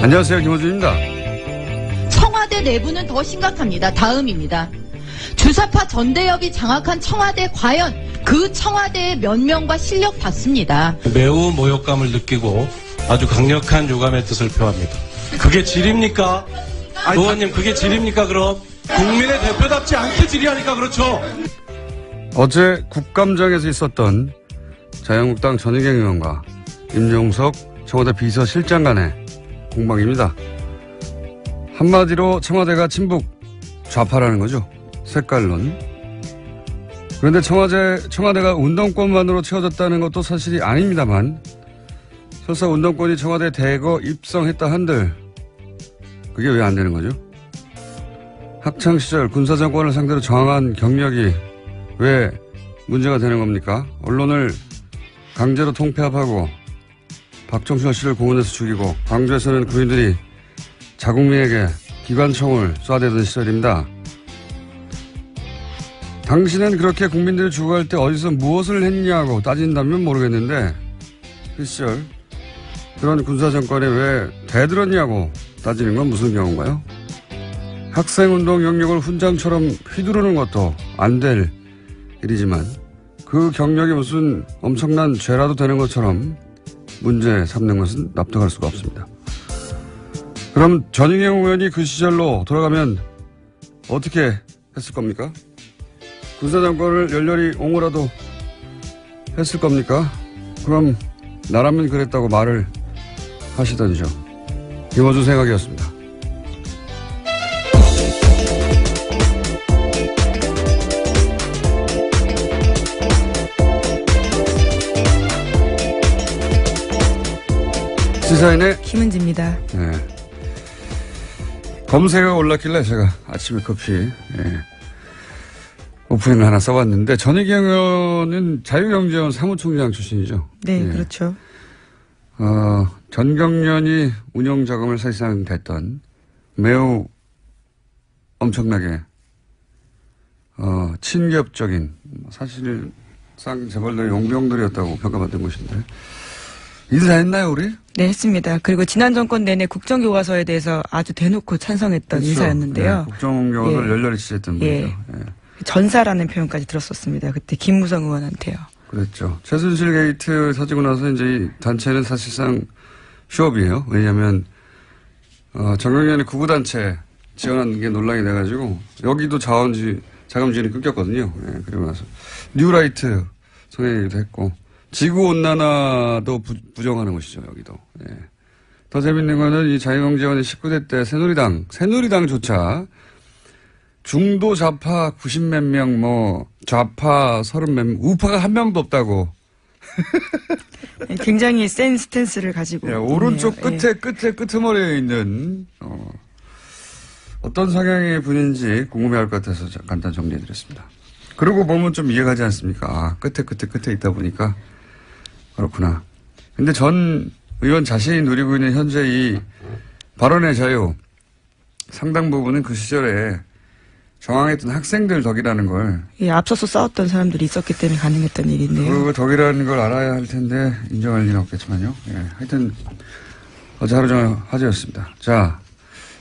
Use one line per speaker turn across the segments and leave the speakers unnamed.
안녕하세요. 김호준입니다.
청와대 내부는 더 심각합니다. 다음입니다. 주사파 전대협이 장악한 청와대, 과연 그 청와대의 면면과 실력 봤습니다.
매우 모욕감을 느끼고 아주 강력한 유감의 뜻을 표합니다. 그게 질입니까? 의원님, 그게 질입니까? 그럼 국민의 대표답지 않게 질의하니까 그렇죠.
어제 국감장에서 있었던 자유한국당 전희경 의원과 임종석 청와대 비서실장 간의 공방입니다. 한마디로 청와대가 친북 좌파라는 거죠. 색깔론. 그런데 청와대가 운동권만으로 채워졌다는 것도 사실이 아닙니다만, 설사 운동권이 청와대에 대거 입성했다 한들 그게 왜 안 되는 거죠? 학창시절 군사정권을 상대로 저항한 경력이 왜 문제가 되는 겁니까? 언론을 강제로 통폐합하고 박정순 씨를 공원에서 죽이고 광주에서는 군인들이 자국민에게 기관총을 쏴대던 시절입니다. 당신은 그렇게 국민들이 죽어갈 때 어디서 무엇을 했냐고 따진다면 모르겠는데, 그 시절 그런 군사정권에 왜 대들었냐고 따지는 건 무슨 경우인가요? 학생운동 영역을 훈장처럼 휘두르는 것도 안 될 일이지만 그 경력이 무슨 엄청난 죄라도 되는 것처럼 문제 삼는 것은 납득할 수가 없습니다. 그럼 전희경 의원이 그 시절로 돌아가면 어떻게 했을 겁니까? 군사정권을 열렬히 옹호라도 했을 겁니까? 그럼 나라면 그랬다고 말을 하시던지요. 김어준 생각이었습니다. 시사인의
김은지입니다.
네. 검색어가 올랐길래 제가 아침에 커피 오프닝을 하나 써봤는데, 전희경 의원은 자유경제원 사무총장 출신이죠.
네, 그렇죠.
전경련이 운영자금을 사실상 됐던 매우 엄청나게 친기업적인, 사실상 재벌들의 용병들이었다고 평가받은 곳인데, 일을 다 했나요, 우리?
네, 했습니다. 그리고 지난 정권 내내 국정교과서에 대해서 아주 대놓고 찬성했던
그렇죠.
인사였는데요.
네, 국정교과서를 열렬히 지지했던 분이죠. 예.
전사라는 표현까지 들었었습니다. 그때 김무성 의원한테요.
그랬죠. 최순실 게이트 터지고 나서 이제 이 단체는 사실상 휴업이에요. 왜냐하면 정경련이 구구단체 지원하는 게 논란이 돼가지고 여기도 자금 지원이 끊겼거든요. 예, 그리고 나서 뉴라이트 성행위도 했고, 지구온난화도 부정하는 것이죠. 여기도. 예. 더 재밌는 거는 이 자유경제원의 19대 때 새누리당조차 중도 좌파 90몇 명, 좌파 30몇 명, 우파가 한 명도 없다고.
굉장히 센 스탠스를 가지고.
예, 오른쪽 끄트머리에 있는, 어떤 성향의 분인지 궁금해할 것 같아서 간단 정리해드렸습니다. 그러고 보면 좀 이해가지 않습니까? 아, 끝에 있다 보니까 그렇구나. 근데 전 의원 자신이 누리고 있는 현재 이 발언의 자유, 상당 부분은 그 시절에 저항했던 학생들 덕이라는 걸.
예, 앞서서 싸웠던 사람들이 있었기 때문에 가능했던 일인데요.
그 덕이라는 걸 알아야 할 텐데 인정할 리는 없겠지만요. 예, 하여튼 어제 하루 종일 화제였습니다. 자,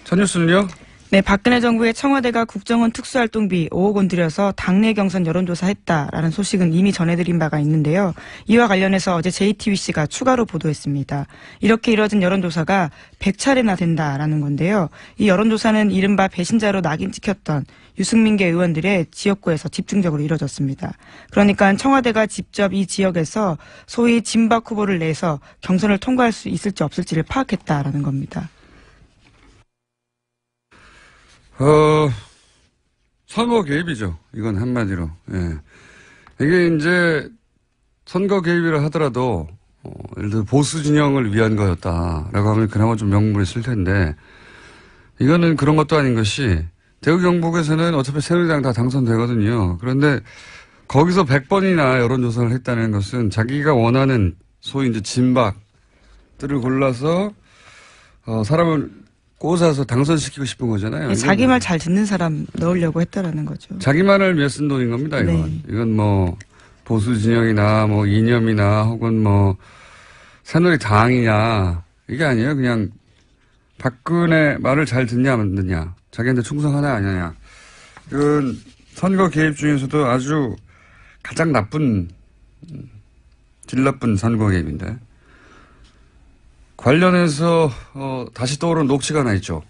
첫 뉴스는요.
네, 박근혜 정부의 청와대가 국정원 특수활동비 5억 원 들여서 당내 경선 여론조사했다라는 소식은 이미 전해드린 바가 있는데요. 이와 관련해서 어제 JTBC가 추가로 보도했습니다. 이렇게 이뤄진 여론조사가 100차례나 된다라는 건데요. 이 여론조사는 이른바 배신자로 낙인 찍혔던 유승민계 의원들의 지역구에서 집중적으로 이뤄졌습니다. 그러니까 청와대가 직접 이 지역에서 소위 진박 후보를 내서 경선을 통과할 수 있을지 없을지를 파악했다라는 겁니다.
선거 개입이죠. 이건 한마디로. 예. 이게 이제 선거 개입이라 하더라도, 예를 들어 보수 진영을 위한 거였다라고 하면 그나마 좀 명분이 있을 텐데, 이거는 그런 것도 아닌 것이, 대구 경북에서는 어차피 새누리당 다 당선되거든요. 그런데 거기서 100번이나 여론조사를 했다는 것은 자기가 원하는 소위 이제 진박들을 골라서, 사람을 꽂아서 당선시키고 싶은 거잖아요.
자기 말 잘 듣는 사람 넣으려고 했다라는 거죠.
자기 말을 위해 쓴 돈인 겁니다, 이건.
네.
이건 뭐, 보수 진영이나 뭐, 이념이나 혹은 뭐, 새누리 당이냐, 이게 아니에요. 그냥 박근혜 말을 잘 듣냐 안 듣냐, 자기한테 충성하냐 아니냐, 이건 선거 개입 중에서도 아주 가장 나쁜, 질 나쁜 선거 개입인데, 관련해서 다시 떠오른 녹취가 하나 있죠.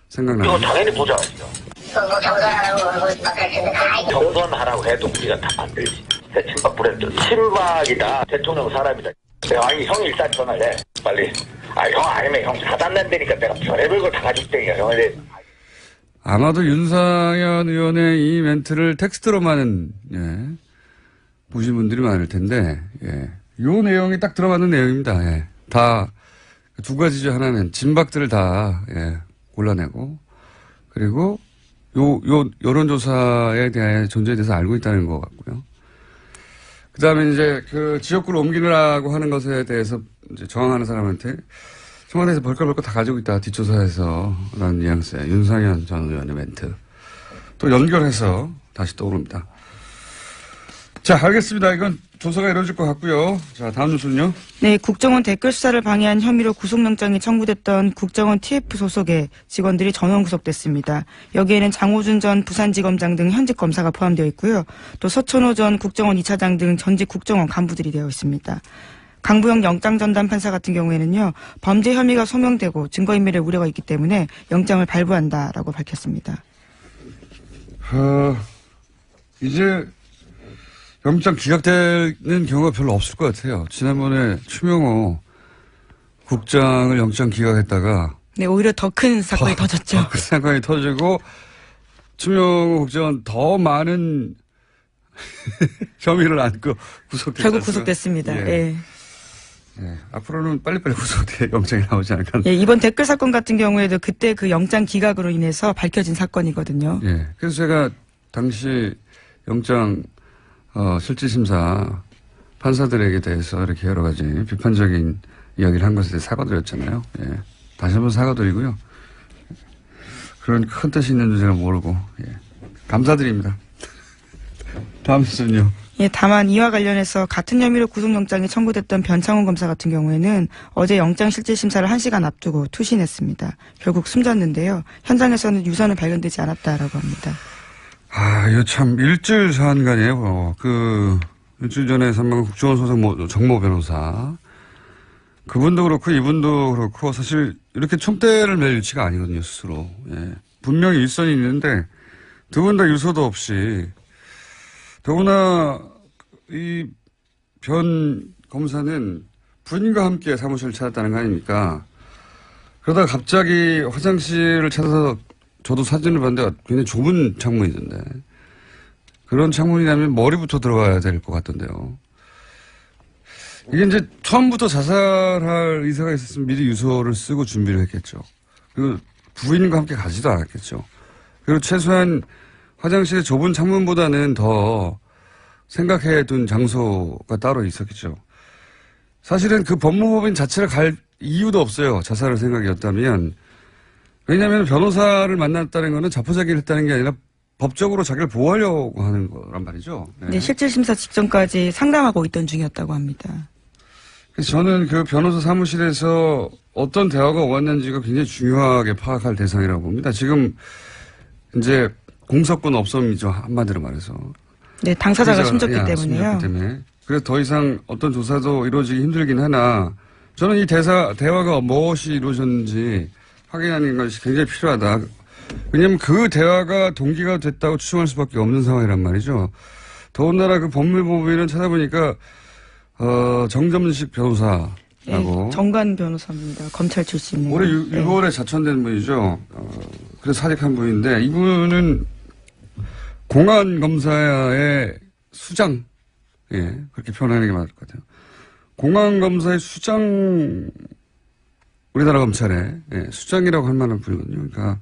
생각나요?
이거 당연히 보장하죠.
선거 정산하라고 했는데
정선하라고 해도 우리가 다 만들지. 새 친박 브랜드. 친박이다. 대통령 사람이다. 내가 아니 형이 일단 전화를 해. 빨리. 아 형 아니면 형 차단된다니까 내가 별의별 걸 다 가지고 땡겨. 형한테.
아마도 윤상현 의원의 이 멘트를 텍스트로만 보신 분들이 많을 텐데, 요 내용이 딱 들어맞는 내용입니다. 다 두 가지죠. 하나는 진박들을 다 골라내고, 그리고 요 여론조사에 대한 존재에 대해서 알고 있다는 것 같고요. 그 다음에 이제 그 지역구를 옮기느라고 하는 것에 대해서 이제 저항하는 사람한테 청와대에서 벌컥벌컥 다 가지고 있다. 뒷조사에서. 라는 뉘앙스의 윤상현 전 의원의 멘트. 또 연결해서 다시 떠오릅니다. 자, 알겠습니다. 이건 조사가 이루어질 것 같고요. 자, 다음 뉴스는요.
네, 국정원 댓글 수사를 방해한 혐의로 구속영장이 청구됐던 국정원 TF 소속의 직원들이 전원 구속됐습니다. 여기에는 장호준 전 부산지검장 등 현직 검사가 포함되어 있고요. 또 서천호 전 국정원 2차장 등 전직 국정원 간부들이 되어 있습니다. 강부영 영장전담 판사 같은 경우에는요, 범죄 혐의가 소명되고 증거인멸의 우려가 있기 때문에 영장을 발부한다라고 밝혔습니다.
이제 영장 기각되는 경우가 별로 없을 것 같아요. 지난번에 추명호 국장을 영장 기각했다가
네, 오히려 더 큰 사건이 터졌죠.
더 큰 사건이 터지고 추명호 국장은 더 많은 혐의를 안고 구속됐어요.
결국 구속됐습니다. 예.
앞으로는 빨리빨리 구속돼 영장이 나오지 않을까.
예, 이번 댓글 사건 같은 경우에도 그때 그 영장 기각으로 인해서 밝혀진 사건이거든요.
예. 그래서 제가 당시 영장 실질심사 판사들에게 대해서 이렇게 여러 가지 비판적인 이야기를 한 것에 대해 사과드렸잖아요. 예. 다시 한번 사과드리고요. 그런 큰 뜻이 있는 줄 제가 모르고, 감사드립니다. 다음 순요.
예, 다만 이와 관련해서 같은 혐의로 구속영장이 청구됐던 변창훈 검사 같은 경우에는 어제 영장 실질심사를 1시간 앞두고 투신했습니다. 결국 숨졌는데요. 현장에서는 유서는 발견되지 않았다라고 합니다.
이거 참 일주일 사안간이에요. 일주일 전에 사망한 국정원 소속 정모 변호사. 그분도 그렇고 이분도 그렇고 사실 이렇게 총대를 맬 위치가 아니거든요, 스스로. 예. 분명히 일선이 있는데 두 분 다 유서도 없이, 더구나 이 변 검사는 부인과 함께 사무실을 찾았다는 거 아닙니까? 그러다가 갑자기 화장실을 찾아서 저도 사진을 봤는데 굉장히 좁은 창문이던데, 그런 창문이라면 머리부터 들어가야 될 것 같던데요. 이게 이제 처음부터 자살할 의사가 있었으면 미리 유서를 쓰고 준비를 했겠죠. 그리고 부인과 함께 가지도 않았겠죠. 그리고 최소한 화장실의 좁은 창문보다는 더 생각해둔 장소가 따로 있었겠죠. 사실은 그 법무법인 자체를 갈 이유도 없어요. 자살할 생각이었다면. 왜냐하면 변호사를 만났다는 것은 자포자기를 했다는 게 아니라 법적으로 자기를 보호하려고 하는 거란 말이죠.
네, 실질심사 직전까지 상담하고 있던 중이었다고 합니다.
그래서 저는 그 변호사 사무실에서 어떤 대화가 오갔는지가 굉장히 중요하게 파악할 대상이라고 봅니다. 지금 이제 공석권 없음이죠. 한마디로 말해서.
네, 당사자가 숨졌기 때문에요.
그래서 더 이상 어떤 조사도 이루어지기 힘들긴 하나, 저는 이 대화가 무엇이 이루어졌는지 확인하는 것이 굉장히 필요하다. 왜냐하면 그 대화가 동기가 됐다고 추정할 수밖에 없는 상황이란 말이죠. 더군다나 그 법무법인은 찾아보니까 정점식 변호사라고.
네, 정관 변호사입니다. 검찰 출신이에요.
올해 6월에 자천된 분이죠. 그래서 사직한 분인데, 이분은 공안검사의 수장, 그렇게 표현하는 게 맞을 것 같아요. 공안검사의 수장, 우리나라 검찰의 수장이라고 할 만한 분이거든요. 그러니까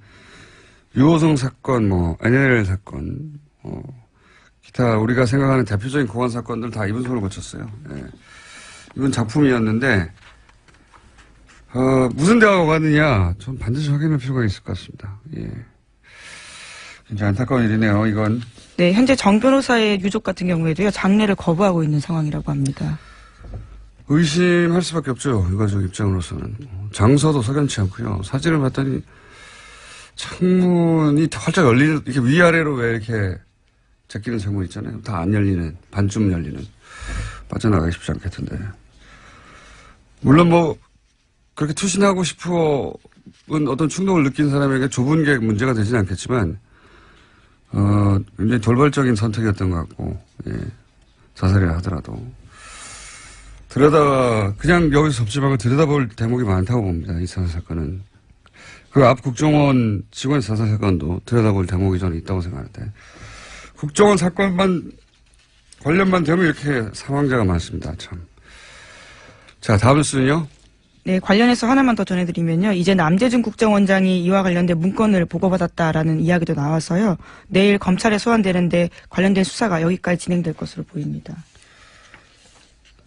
유호성 사건, NLL 사건, 기타 우리가 생각하는 대표적인 공안 사건들 다 이분 손을 거쳤어요. 이분 작품이었는데, 무슨 대화가 오갔느냐, 좀 반드시 확인할 필요가 있을 것 같습니다. 굉장히 안타까운 일이네요, 이건.
네, 현재 정 변호사의 유족 같은 경우에도요, 장례를 거부하고 있는 상황이라고 합니다.
의심할 수밖에 없죠. 유가족 입장으로서는. 장소도 석연치 않고요. 사진을 봤더니 창문이 활짝 열리는, 이렇게 위아래로 왜 이렇게 제끼는 창문 있잖아요. 다 안 열리는, 반쯤 열리는. 빠져나가기 쉽지 않겠던데. 물론 뭐, 그렇게 투신하고 싶은 어떤 충동을 느낀 사람에게 좁은 게 문제가 되지는 않겠지만, 굉장히 돌발적인 선택이었던 것 같고, 예. 자살이라 하더라도. 그냥 여기서 접지하고 들여다볼 대목이 많다고 봅니다. 이 자살 사건은. 그 앞 국정원 직원 자살 사건도 들여다볼 대목이 저는 있다고 생각하는데. 국정원 사건만, 관련만 되면 이렇게 사망자가 많습니다. 참. 자, 다음 뉴스는요?
네, 관련해서 하나만 더 전해드리면요. 이제 남재준 국정원장이 이와 관련된 문건을 보고받았다라는 이야기도 나와서요. 내일 검찰에 소환되는데 관련된 수사가 여기까지 진행될 것으로 보입니다.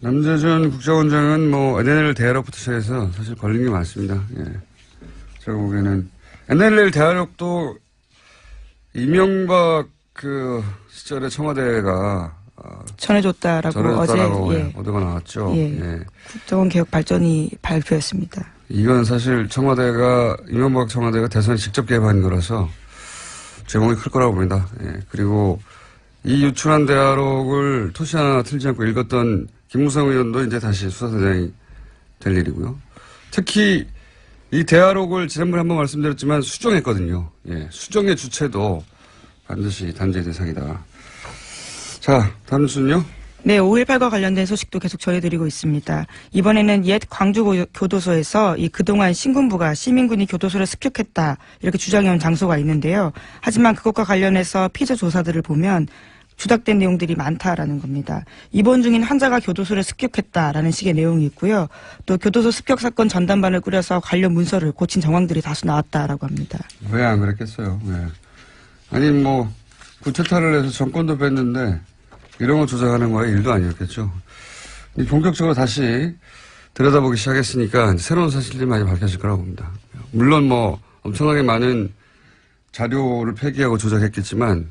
남재준 국정원장은 뭐 NLL 대화록부터 시작해서 사실 걸린 게 많습니다. 예. 제가 보기에는 NLL 대화록도 이명박 그 시절에 청와대가
전해줬다라고 어제
예. 보도가 나왔죠.
예.
예.
국정원 개혁 발전이 발표했습니다.
이건 사실 이명박 청와대가 대선에 직접 개입한 거라서 제목이 클 거라고 봅니다. 예. 그리고 이 유출한 대화록을 토시 하나 틀지 않고 읽었던 김무성 의원도 이제 다시 수사대장이 될 일이고요. 특히 이 대화록을 지난번에 한번 말씀드렸지만 수정했거든요. 예. 수정의 주체도 반드시 단죄 대상이다. 자, 다음 뉴스는요?
네, 5.18과 관련된 소식도 계속 전해드리고 있습니다. 이번에는 옛 광주교도소에서 그동안 신군부가 시민군이 교도소를 습격했다 이렇게 주장해온 장소가 있는데요. 하지만 그것과 관련해서 피의자 조사들을 보면 주닥된 내용들이 많다라는 겁니다. 입원 중인 환자가 교도소를 습격했다라는 식의 내용이 있고요. 또 교도소 습격 사건 전담반을 꾸려서 관련 문서를 고친 정황들이 다수 나왔다라고 합니다.
왜 안 그랬겠어요? 네. 아니 뭐 구체타를 해서 정권도 뺐는데 이런 거 조작하는 거야 일도 아니었겠죠. 본격적으로 다시 들여다보기 시작했으니까 새로운 사실들이 많이 밝혀질 거라고 봅니다. 물론 뭐 엄청나게 많은 자료를 폐기하고 조작했겠지만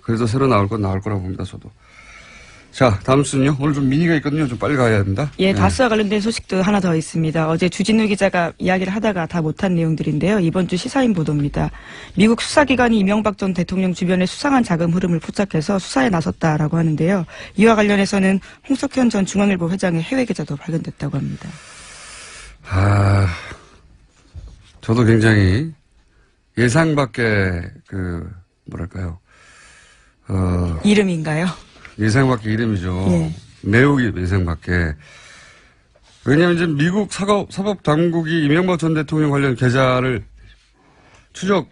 그래도 새로 나올 건 나올 거라고 봅니다. 저도. 자, 다음 순요. 오늘 좀 미니가 있거든요. 좀 빨리 가야 됩니다.
예, 다스와 관련된 소식도 하나 더 있습니다. 어제 주진우 기자가 이야기를 하다가 다 못한 내용들인데요. 이번 주 시사인 보도입니다. 미국 수사기관이 이명박 전 대통령 주변의 수상한 자금 흐름을 포착해서 수사에 나섰다라고 하는데요. 이와 관련해서는 홍석현 전 중앙일보 회장의 해외 계좌도 발견됐다고 합니다.
저도 굉장히 예상 밖의 뭐랄까요.
이름인가요?
예상 밖의 이름이죠.
예.
매우 예상 밖의. 왜냐하면 이제 미국 사법당국이 이명박 전 대통령 관련 계좌를 추적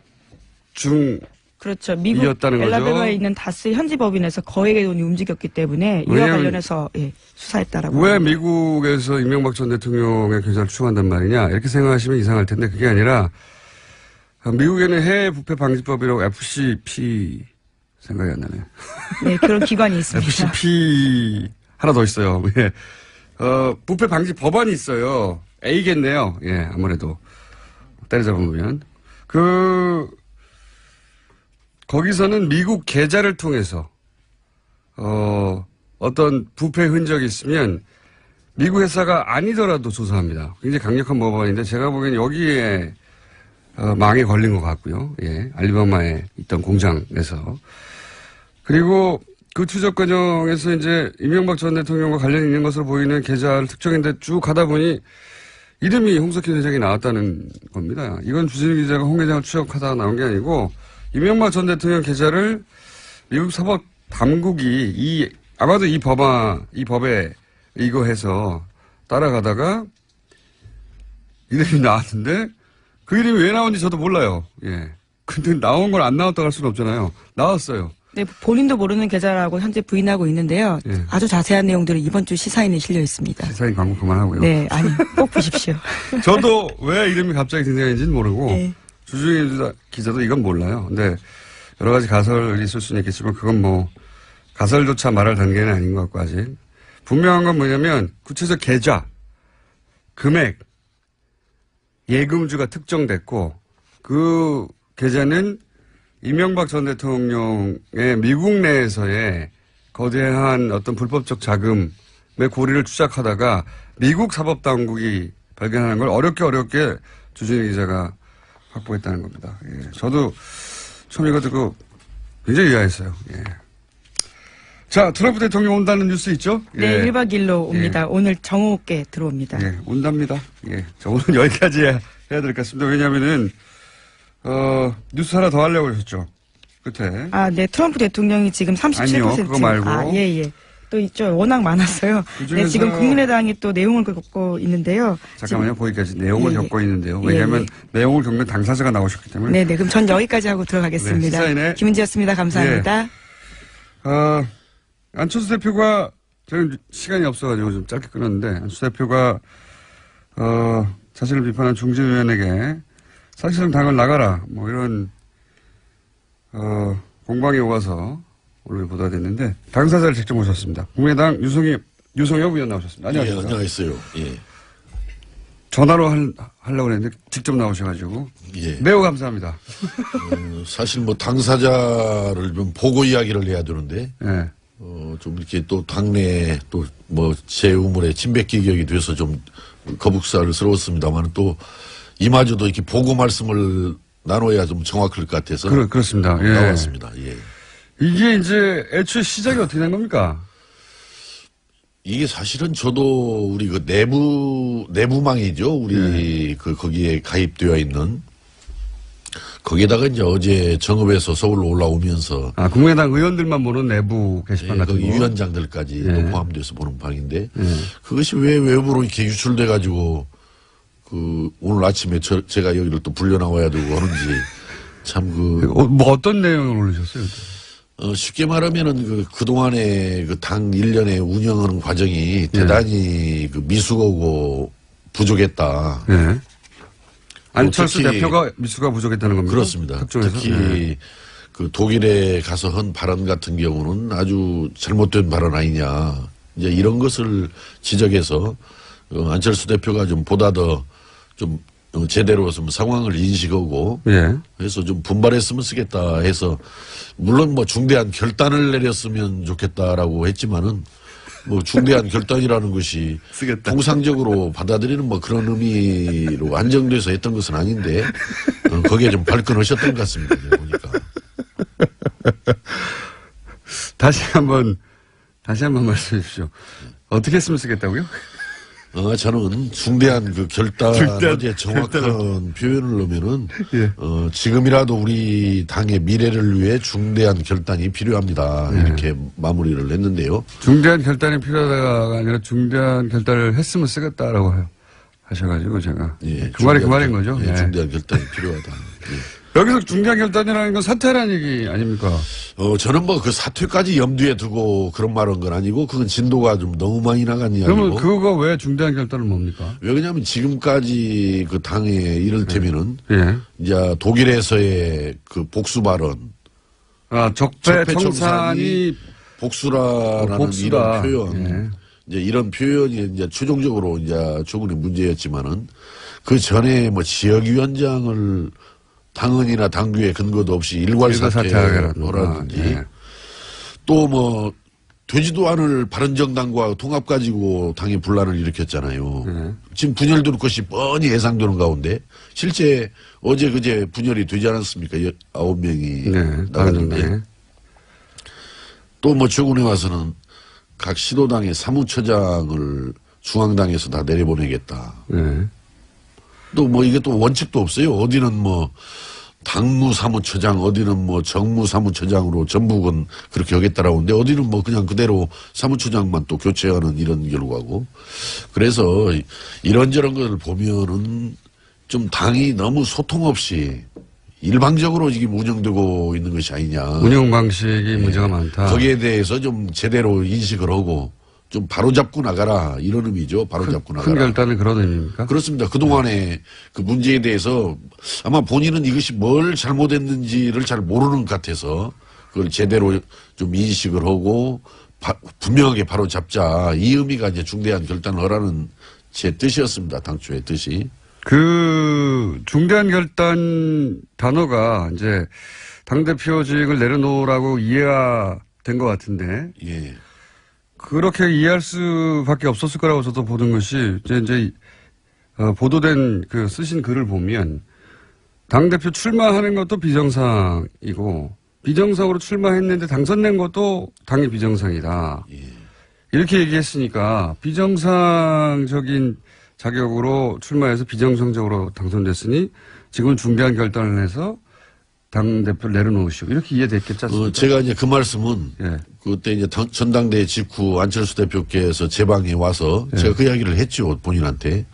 중
그렇죠. 미국
이었다는 거죠.
엘라베마에 있는 다스 현지 법인에서 거액의 돈이 움직였기 때문에 이와 관련해서 수사했다라고.
왜 미국에서 이명박 전 대통령의 계좌를 추적한단 말이냐 이렇게 생각하시면 이상할 텐데 그게 아니라 미국에는 해외 부패 방지법이라고 FCP 생각이 안 나네.
네, 그런 기관이 있습니다.
FCP 하나 더 있어요. 예. 부패 방지 법안이 있어요. A겠네요. 예, 아무래도 때려잡으면 거기서는 미국 계좌를 통해서 어떤 부패 흔적이 있으면 미국 회사가 아니더라도 조사합니다. 굉장히 강력한 법안인데 제가 보기엔 여기에 망에 걸린 것 같고요. 예, 알리바마에 있던 공장에서. 그리고 그 추적 과정에서 이제 이명박 전 대통령과 관련이 있는 것으로 보이는 계좌를 특정했는데 쭉 가다 보니 이름이 홍석현 회장이 나왔다는 겁니다. 이건 주진우 기자가 홍 회장을 추적하다가 나온 게 아니고 이명박 전 대통령 계좌를 미국 사법 당국이 아마도 이 법에 이거해서 따라가다가 이름이 나왔는데 그 이름이 왜 나온지 저도 몰라요. 예. 근데 나온 걸 안 나왔다고 할 수는 없잖아요. 나왔어요.
네, 본인도 모르는 계좌라고 현재 부인하고 있는데요.
예.
아주 자세한 내용들이 이번 주 시사인에 실려 있습니다.
시사인 광고 그만하고요.
네, 아니 꼭 보십시오.
저도 왜 이름이 갑자기 등장했는지는 모르고
네.
주중에 기자도 이건 몰라요. 근데 여러 가지 가설이 있을 수는 있겠지만 그건 뭐 가설조차 말할 단계는 아닌 것 같고 아직. 분명한 건 뭐냐면 구체적 계좌, 금액, 예금주가 특정됐고 그 계좌는 이명박 전 대통령의 미국 내에서의 거대한 어떤 불법적 자금의 고리를 추적하다가 미국 사법당국이 발견하는 걸 어렵게 주진희 기자가 확보했다는 겁니다. 예. 저도 처음 이거 듣고 굉장히 의아했어요. 예. 자, 트럼프 대통령 온다는 뉴스 있죠?
네,
예.
1박 2일로 옵니다.
예.
오늘 정오께 들어옵니다.
예, 온답니다. 예. 자, 오늘 여기까지 해야 될 것 같습니다. 왜냐면은, 뉴스 하나 더 하려고 하셨죠. 끝에.
아, 네, 트럼프 대통령이 지금 37%.
아니요, 그거 말고.
아, 예. 또 있죠. 워낙 많았어요. 네, 지금 국민의당이 또 내용을 겪고 있는데요.
잠깐만요. 거기까지 내용을
예, 예.
겪고 있는데요.
예,
왜냐하면
예.
내용을 겪는 당사자가 나오셨기 때문에.
네네. 그럼 전 여기까지 하고 들어가겠습니다.
네, 시사인의
김은지였습니다. 감사합니다.
안철수 대표가 저는 시간이 없어가지고 좀 짧게 끊었는데 안철수 대표가 자신을 비판한 중진위원에게 사실상 당을 나가라 뭐 이런 공방이 오가서 오늘 보도됐는데 당사자를 직접 모셨습니다. 국민의당 유성엽 의원 나오셨습니다. 안녕하세요.
예, 안녕하세요. 예.
전화로 하려고 했는데 직접 나오셔가지고
예.
매우 감사합니다.
사실 뭐 당사자를 좀 보고 이야기를 해야 되는데,
예.
좀 이렇게 또 당내에 또 뭐 제 우물에 침뱉기격이 돼서 좀 거북살스러웠습니다만 또 이마저도 이렇게 보고 말씀을 나눠야 좀 정확할 것 같아서.
그렇습니다. 예.
나왔습니다. 예.
이게 이제 애초에 시작이 어떻게 된 겁니까?
이게 사실은 저도 우리 그 내부망이죠. 우리 거기에 가입되어 있는 거기에다가 이제 어제 정읍에서 서울로 올라오면서
국민의당 의원들만 보는 내부 게시판 같은
거기
거.
위원장들까지
예.
포함돼서 보는 방인데 그것이 왜 외부로 이렇게 유출돼 가지고 오늘 아침에 제가 여기를 또 불려 나와야 되고 하는지 참
뭐 어떤 내용을 올리셨어요?
쉽게 말하면은 그동안에 당 일련의 운영하는 과정이 대단히 미숙하고 부족했다.
네. 안철수
특히
대표가 미수가 부족했다는 겁니다.
그렇습니다.
특종에서?
특히
네.
독일에 가서 한 발언 같은 경우는 아주 잘못된 발언 아니냐. 이제 이런 것을 지적해서 안철수 대표가 좀 보다 더 좀 제대로 좀 상황을 인식하고
예.
해서 좀 분발했으면 쓰겠다 해서 물론 뭐 중대한 결단을 내렸으면 좋겠다라고 했지만은 뭐 중대한 결단이라는 것이
쓰겠다.
통상적으로 받아들이는 뭐 그런 의미로 안정돼서 했던 것은 아닌데 거기에 좀 발끈하셨던 것 같습니다. 보니까.
다시 한번 말씀해 주십시오. 어떻게 했으면 쓰겠다고요?
저는 중대한 어제 정확한 표현을 넣으면은,
예.
지금이라도 우리 당의 미래를 위해 중대한 결단이 필요합니다. 이렇게 마무리를 했는데요.
중대한 결단이 필요하다가 아니라 중대한 결단을 했으면 쓰겠다라고 하셔가지고 제가.
예,
그 말이 그 말인 거죠?
예,
예.
중대한 결단이 필요하다. 예.
여기서 중대한 결단이라는 건 사퇴라는 얘기 아닙니까?
저는 뭐 사퇴까지 염두에 두고 그런 말한 건 아니고 그건 진도가 좀 너무 많이 나간 이야기고.
그러면 그거 왜 중대한 결단은 뭡니까?
왜냐하면 지금까지 당에 이를테면은
예.
이제 독일에서의 복수 발언.
적폐 청산이
복수라는
복수다.
이런 표현.
예.
이제 이런 표현이 이제 최종적으로 이제 조금의 문제였지만은 그 전에 뭐 지역위원장을 당헌이나 당규에 근거도 없이 일괄 사퇴하라든지
예.
또 뭐 되지도 않을 바른정당과 통합 가지고 당의 분란을 일으켰잖아요.
예.
지금 분열될 것이 뻔히 예상되는 가운데 실제 어제 그제 분열이 되지 않았습니까? 9명이
네.
나갔는데 또 뭐 최근에 와서는 각 시도당의 사무처장을 중앙당에서 다 내려보내겠다.
예.
또 뭐 이게 또 원칙도 없어요. 어디는 뭐 당무사무처장, 어디는 뭐 정무사무처장으로 전북은 그렇게 하겠다라고 하는데 어디는 뭐 그냥 그대로 사무처장만 또 교체하는 이런 결과고. 그래서 이런저런 것을 보면은 좀 당이 너무 소통 없이 일방적으로 지금 운영되고 있는 것이 아니냐.
운영 방식이 문제가 많다.
거기에 대해서 좀 제대로 인식을 하고 좀 바로잡고 나가라 이런 의미죠. 바로잡고 나가라.
큰 결단은 그런 의미입니까?
그렇습니다. 그동안의 그 문제에 대해서 아마 본인은 이것이 뭘 잘못했는지를 잘 모르는 것 같아서 그걸 제대로 좀 인식을 하고 분명하게 바로잡자 이 의미가 이제 중대한 결단을 하라는 제 뜻이었습니다. 당초의 뜻이.
그 중대한 결단 단어가 이제 당대표직을 내려놓으라고 이해가 된 것 같은데
예.
그렇게 이해할 수밖에 없었을 거라고 저도 보는 것이 이제 보도된 그 쓰신 글을 보면 당대표 출마하는 것도 비정상이고 비정상으로 출마했는데 당선된 것도 당의 비정상이다. 이렇게 얘기했으니까 비정상적인 자격으로 출마해서 비정상적으로 당선됐으니 지금은 중대한 결단을 해서 당대표를 내려놓으시고 이렇게 이해됐겠지 않습니까?
제가 이제 그 말씀은
예.
그때 이제 전당대회 직후 안철수 대표께서 제 방에 와서 제가 그 이야기를 했죠. 본인한테.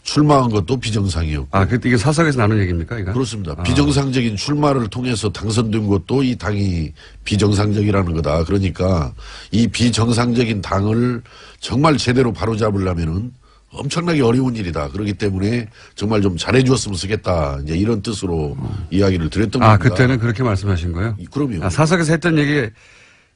출마한 것도 비정상이었고.
아, 그때 이게 사석에서 나눈 얘기입니까? 이거?
그렇습니다. 비정상적인 출마를 통해서 당선된 것도 이 당이 비정상적이라는 거다. 그러니까 이 비정상적인 당을 정말 제대로 바로잡으려면은 엄청나게 어려운 일이다. 그렇기 때문에 정말 좀 잘해주었으면 쓰겠다. 이제 이런 뜻으로 이야기를 드렸던 겁니다.
아, 그때는 그렇게 말씀하신 거예요?
그럼요.
아, 사석에서 했던 얘기를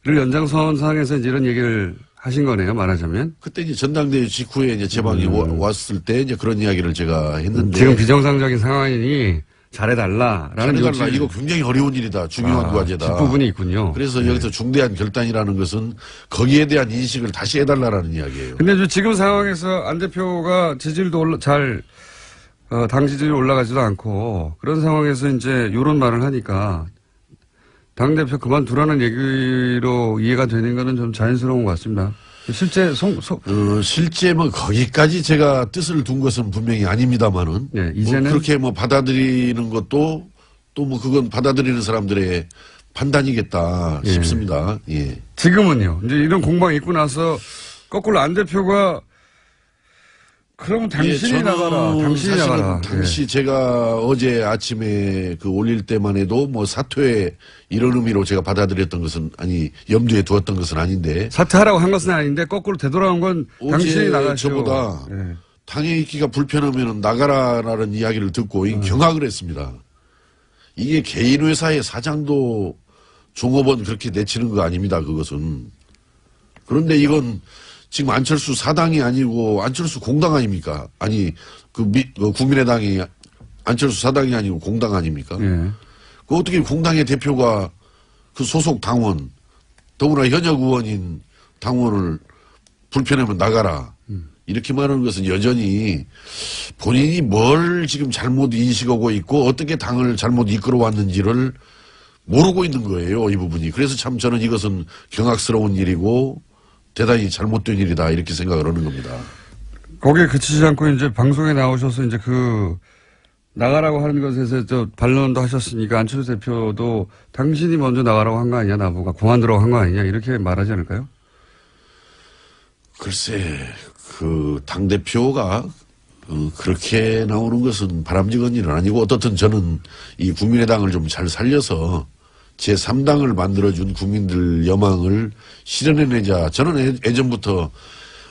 연장선상에서 이제 이런 얘기를 하신 거네요, 말하자면.
그때 이제 전당대회 직후에 이제 제 방에 왔을 때 이제 그런 이야기를 제가 했는데.
지금 비정상적인 상황이니 잘해달라라는
잘해달라. 이거 굉장히 어려운 일이다. 중요한 과제다.
뒷부분이 있군요.
그래서 여기서 중대한 결단이라는 것은 거기에 대한 인식을 다시 해달라는 이야기예요.
근데 지금 상황에서 안 대표가 지지율도 당 지지율이 올라가지도 않고 그런 상황에서 이제 이런 말을 하니까 당대표 그만두라는 얘기로 이해가 되는 거는 좀 자연스러운 것 같습니다.
실제 뭐 거기까지 제가 뜻을 둔 것은 분명히 아닙니다만은.
네, 이제는.
뭐 그렇게 뭐 받아들이는 것도 또 뭐 그건 받아들이는 사람들의 판단이겠다 싶습니다. 예.
지금은요. 이제 이런 공방이 있고 나서 거꾸로 안 대표가 그럼 당신이 나가라. 당신이 나가라.
당시 제가 어제 아침에 그 올릴 때만 해도 뭐 사퇴 이런 의미로 제가 받아들였던 것은 염두에 두었던 것은 아닌데.
사퇴하라고 한 것은 아닌데 거꾸로 되돌아온 건 당신이 나가시오.
저보다
네.
당에 있기가 불편하면 나가라라는 이야기를 듣고 경악을 했습니다. 이게 개인 회사의 사장도 종업원 그렇게 내치는 거 아닙니다. 그것은. 그런데 이건 지금 안철수 사당이 아니고 안철수 공당 아닙니까? 아니 국민의당이 안철수 사당이 아니고 공당 아닙니까?
예.
그 어떻게 공당의 대표가 그 소속 당원 더구나 현역 의원인 당원을 불편하면 나가라. 이렇게 말하는 것은 여전히 본인이 뭘 지금 잘못 인식하고 있고 어떻게 당을 잘못 이끌어 왔는지를 모르고 있는 거예요. 이 부분이. 그래서 참 저는 이것은 경악스러운 일이고 대단히 잘못된 일이다 이렇게 생각을 하는 겁니다.
거기에 그치지 않고 이제 방송에 나오셔서 이제 나가라고 하는 것에서 반론도 하셨으니까 안철수 대표도 당신이 먼저 나가라고 한 거 아니냐 나보고 그만두라고 한 거 아니냐 이렇게 말하지 않을까요?
글쎄 당대표가 그렇게 나오는 것은 바람직한 일은 아니고 어떻든 저는 이 국민의당을 좀 잘 살려서 제3당을 만들어준 국민들 여망을 실현해내자. 저는 예전부터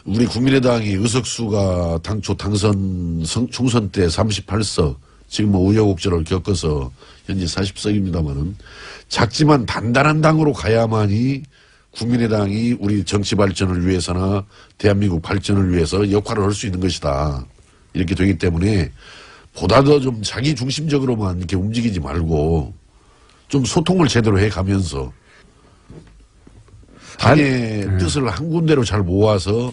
우리 국민의당이 의석수가 당초 당선 총선 때 38석, 지금 뭐 우여곡절을 겪어서 현재 40석입니다만은 작지만 단단한 당으로 가야만이 국민의당이 우리 정치 발전을 위해서나 대한민국 발전을 위해서 역할을 할 수 있는 것이다. 이렇게 되기 때문에 보다 더 좀 자기 중심적으로만 이렇게 움직이지 말고 좀 소통을 제대로 해가면서 당의 뜻을 한 군데로 잘 모아서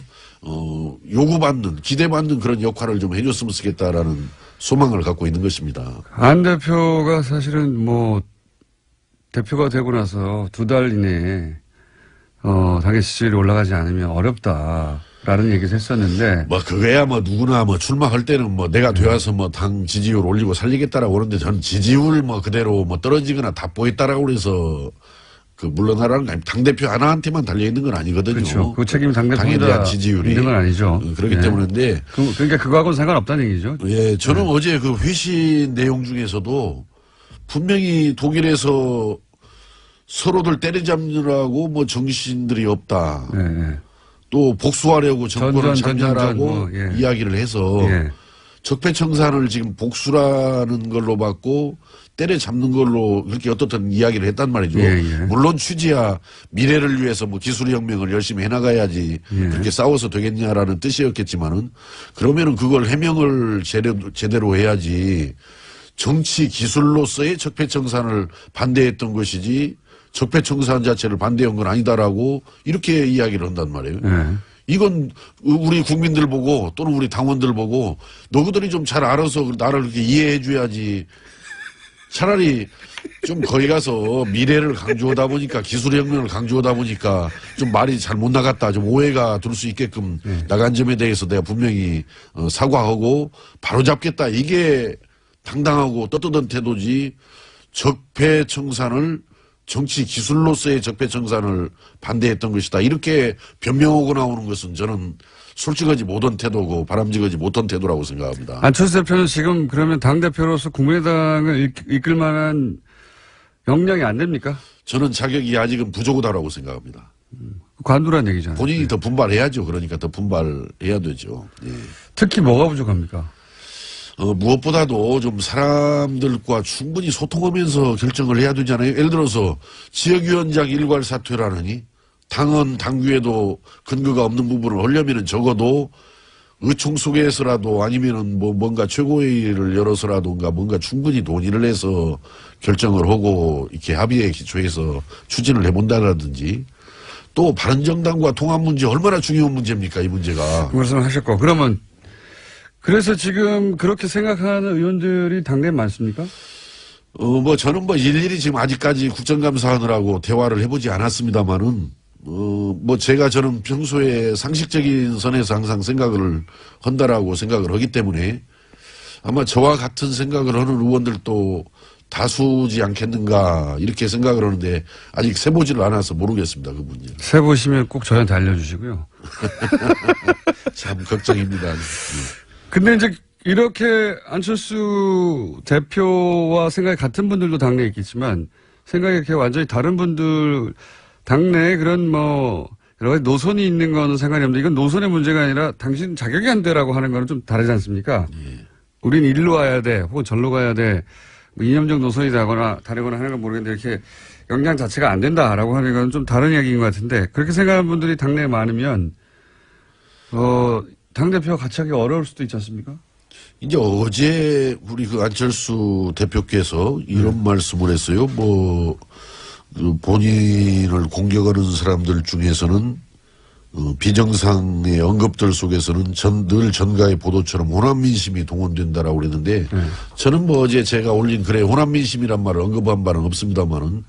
요구받는 기대받는 그런 역할을 좀 해줬으면 좋겠다라는 소망을 갖고 있는 것입니다.
안 대표가 사실은 대표가 되고 나서 2달 이내에 당의 지지율이 올라가지 않으면 어렵다라는 얘기를 했었는데.
그거야 누구나 출마할 때는 내가 되어서 당 지지율 올리고 살리겠다라고 그러는데 저는 지지율 그대로 떨어지거나 답보했다라고 그래서 물러나라는 거 아닙니다. 당대표 하나한테만 달려있는 건 아니거든요.
그렇죠. 그 책임
당에 대한 지지율이.
있는 건 아니죠.
그렇기 때문에.
그러니까 그거하고는 상관없다는 얘기죠.
예, 저는 어제 회신 내용 중에서도 분명히 독일에서 서로들 때려잡느라고 정신들이 없다.
네.
또 복수하려고 정권을 장렬하고
예.
이야기를 해서
예.
적폐청산을 지금 복수라는 걸로 받고 때려잡는 걸로 그렇게 어떻든 이야기를 했단 말이죠.
예.
물론 취지야 미래를 위해서 기술혁명을 열심히 해나가야지 그렇게 싸워서 되겠냐라는 뜻이었겠지만은 그러면은 그걸 해명을 제대로 해야지 정치 기술로서의 적폐청산을 반대했던 것이지 적폐청산 자체를 반대한 건 아니다라고 이렇게 이야기를 한단 말이에요.
네.
이건 우리 국민들 보고 또는 우리 당원들 보고 너희들이 좀 잘 알아서 나를 그렇게 이해해 줘야지. 차라리 좀 거기 가서 미래를 강조하다 보니까 기술혁명을 강조하다 보니까 좀 말이 잘 못 나갔다. 좀 오해가 들 수 있게끔 나간 점에 대해서 내가 분명히 사과하고 바로잡겠다. 이게 당당하고 떳떳한 태도지 적폐청산을 정치 기술로서의 적폐청산을 반대했던 것이다. 이렇게 변명하고 나오는 것은 저는 솔직하지 못한 태도고 바람직하지 못한 태도라고 생각합니다.
안철수 대표는 지금 그러면 당대표로서 국민의당을 이끌 만한 역량이 안 됩니까?
저는 자격이 아직은 부족하다고 생각합니다.
관두란 얘기잖아요.
본인이 더 분발해야죠. 그러니까 더 분발해야 되죠. 예.
특히 뭐가 부족합니까?
무엇보다도 좀 사람들과 충분히 소통하면서 결정을 해야 되잖아요. 예를 들어서 지역위원장 일괄 사퇴라느니 당헌 당규에도 근거가 없는 부분을 하려면은 적어도 의총 속에서라도 아니면은 뭔가 최고회의를 열어서라도 뭔가 충분히 논의를 해서 결정을 하고 이렇게 합의에 기초해서 추진을 해본다라든지 또 바른정당과 통합 문제 얼마나 중요한 문제입니까 이 문제가.
그 말씀을 하셨고 그러면 그래서 지금 그렇게 생각하는 의원들이 당내에 많습니까?
저는 일일이 지금 아직까지 국정감사하느라고 대화를 해보지 않았습니다만은 저는 평소에 상식적인 선에서 항상 생각을 한다라고 생각을 하기 때문에 아마 저와 같은 생각을 하는 의원들도 다수지 않겠는가 이렇게 생각을 하는데 아직 세보지를 않아서 모르겠습니다. 그 문제.
세보시면 꼭 저한테 알려주시고요.
참 걱정입니다.
근데 이제 이렇게 안철수 대표와 생각이 같은 분들도 당내에 있겠지만 생각이 이렇게 완전히 다른 분들 당내에 그런 여러 가지 노선이 있는 거는 상관이 없는데 이건 노선의 문제가 아니라 당신 자격이 안 되라고 하는 거는 좀 다르지 않습니까?
예.
우린 일로 와야 돼 혹은 절로 가야 돼 이념적 노선이 다르거나 하는 건 모르겠는데 이렇게 역량 자체가 안 된다라고 하는 건 좀 다른 이야기인 것 같은데 그렇게 생각하는 분들이 당내에 많으면 당대표와 같이 하기 어려울 수도 있지 않습니까?
이제 어제 우리 안철수 대표께서 이런 말씀을 했어요. 본인을 공격하는 사람들 중에서는 비정상의 언급들 속에서는 늘 전가의 보도처럼 호남민심이 동원된다라고 그랬는데 저는 어제 제가 올린 글에 호남민심이란 말을 언급한 바는 없습니다만은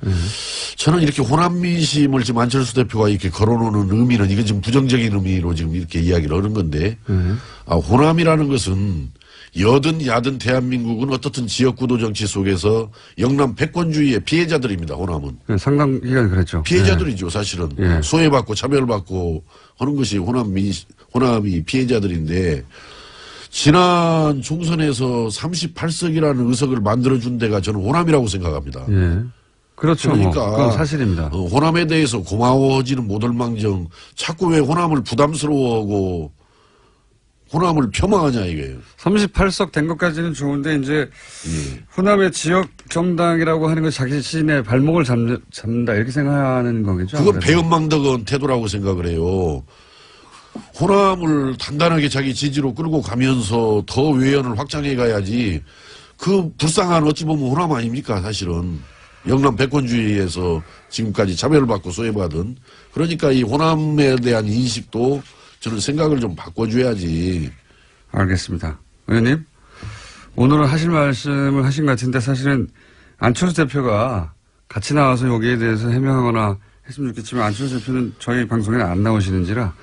저는 이렇게 호남민심을 지금 안철수 대표가 이렇게 걸어놓는 의미는 이건 지금 부정적인 의미로 지금 이렇게 이야기를 하는 건데 호남이라는 것은 여든 야든 대한민국은 어떻든 지역구도 정치 속에서 영남 패권주의의 피해자들입니다. 호남은.
네, 상당 기간 그랬죠.
피해자들이죠. 사실은.
네.
소외받고 차별받고 하는 것이 호남이 피해자들인데 지난 총선에서 38석이라는 의석을 만들어준 데가 저는 호남이라고 생각합니다.
예. 그렇죠.
그러니까
그건 사실입니다.
호남에 대해서 고마워하지는 못할망정 자꾸 왜 호남을 부담스러워하고 호남을 폄하하냐 이거예요.
38석 된 것까지는 좋은데 이제 호남의 지역 정당이라고 하는 건 자기 자신의 발목을 잡는다 이렇게 생각하는 거겠죠.
그건 배은망덕한 태도라고 생각을 해요. 호남을 단단하게 자기 지지로 끌고 가면서 더 외연을 확장해 가야지. 그 불쌍한 어찌 보면 호남 아닙니까 사실은. 영남 패권주의에서 지금까지 차별받고 소외받은. 그러니까 이 호남에 대한 인식도 저는 생각을 좀 바꿔줘야지.
알겠습니다. 의원님, 오늘은 하실 말씀을 하신 것 같은데 사실은 안철수 대표가 같이 나와서 여기에 대해서 해명하거나 했으면 좋겠지만 안철수 대표는 저희 방송에 안 나오시는지라.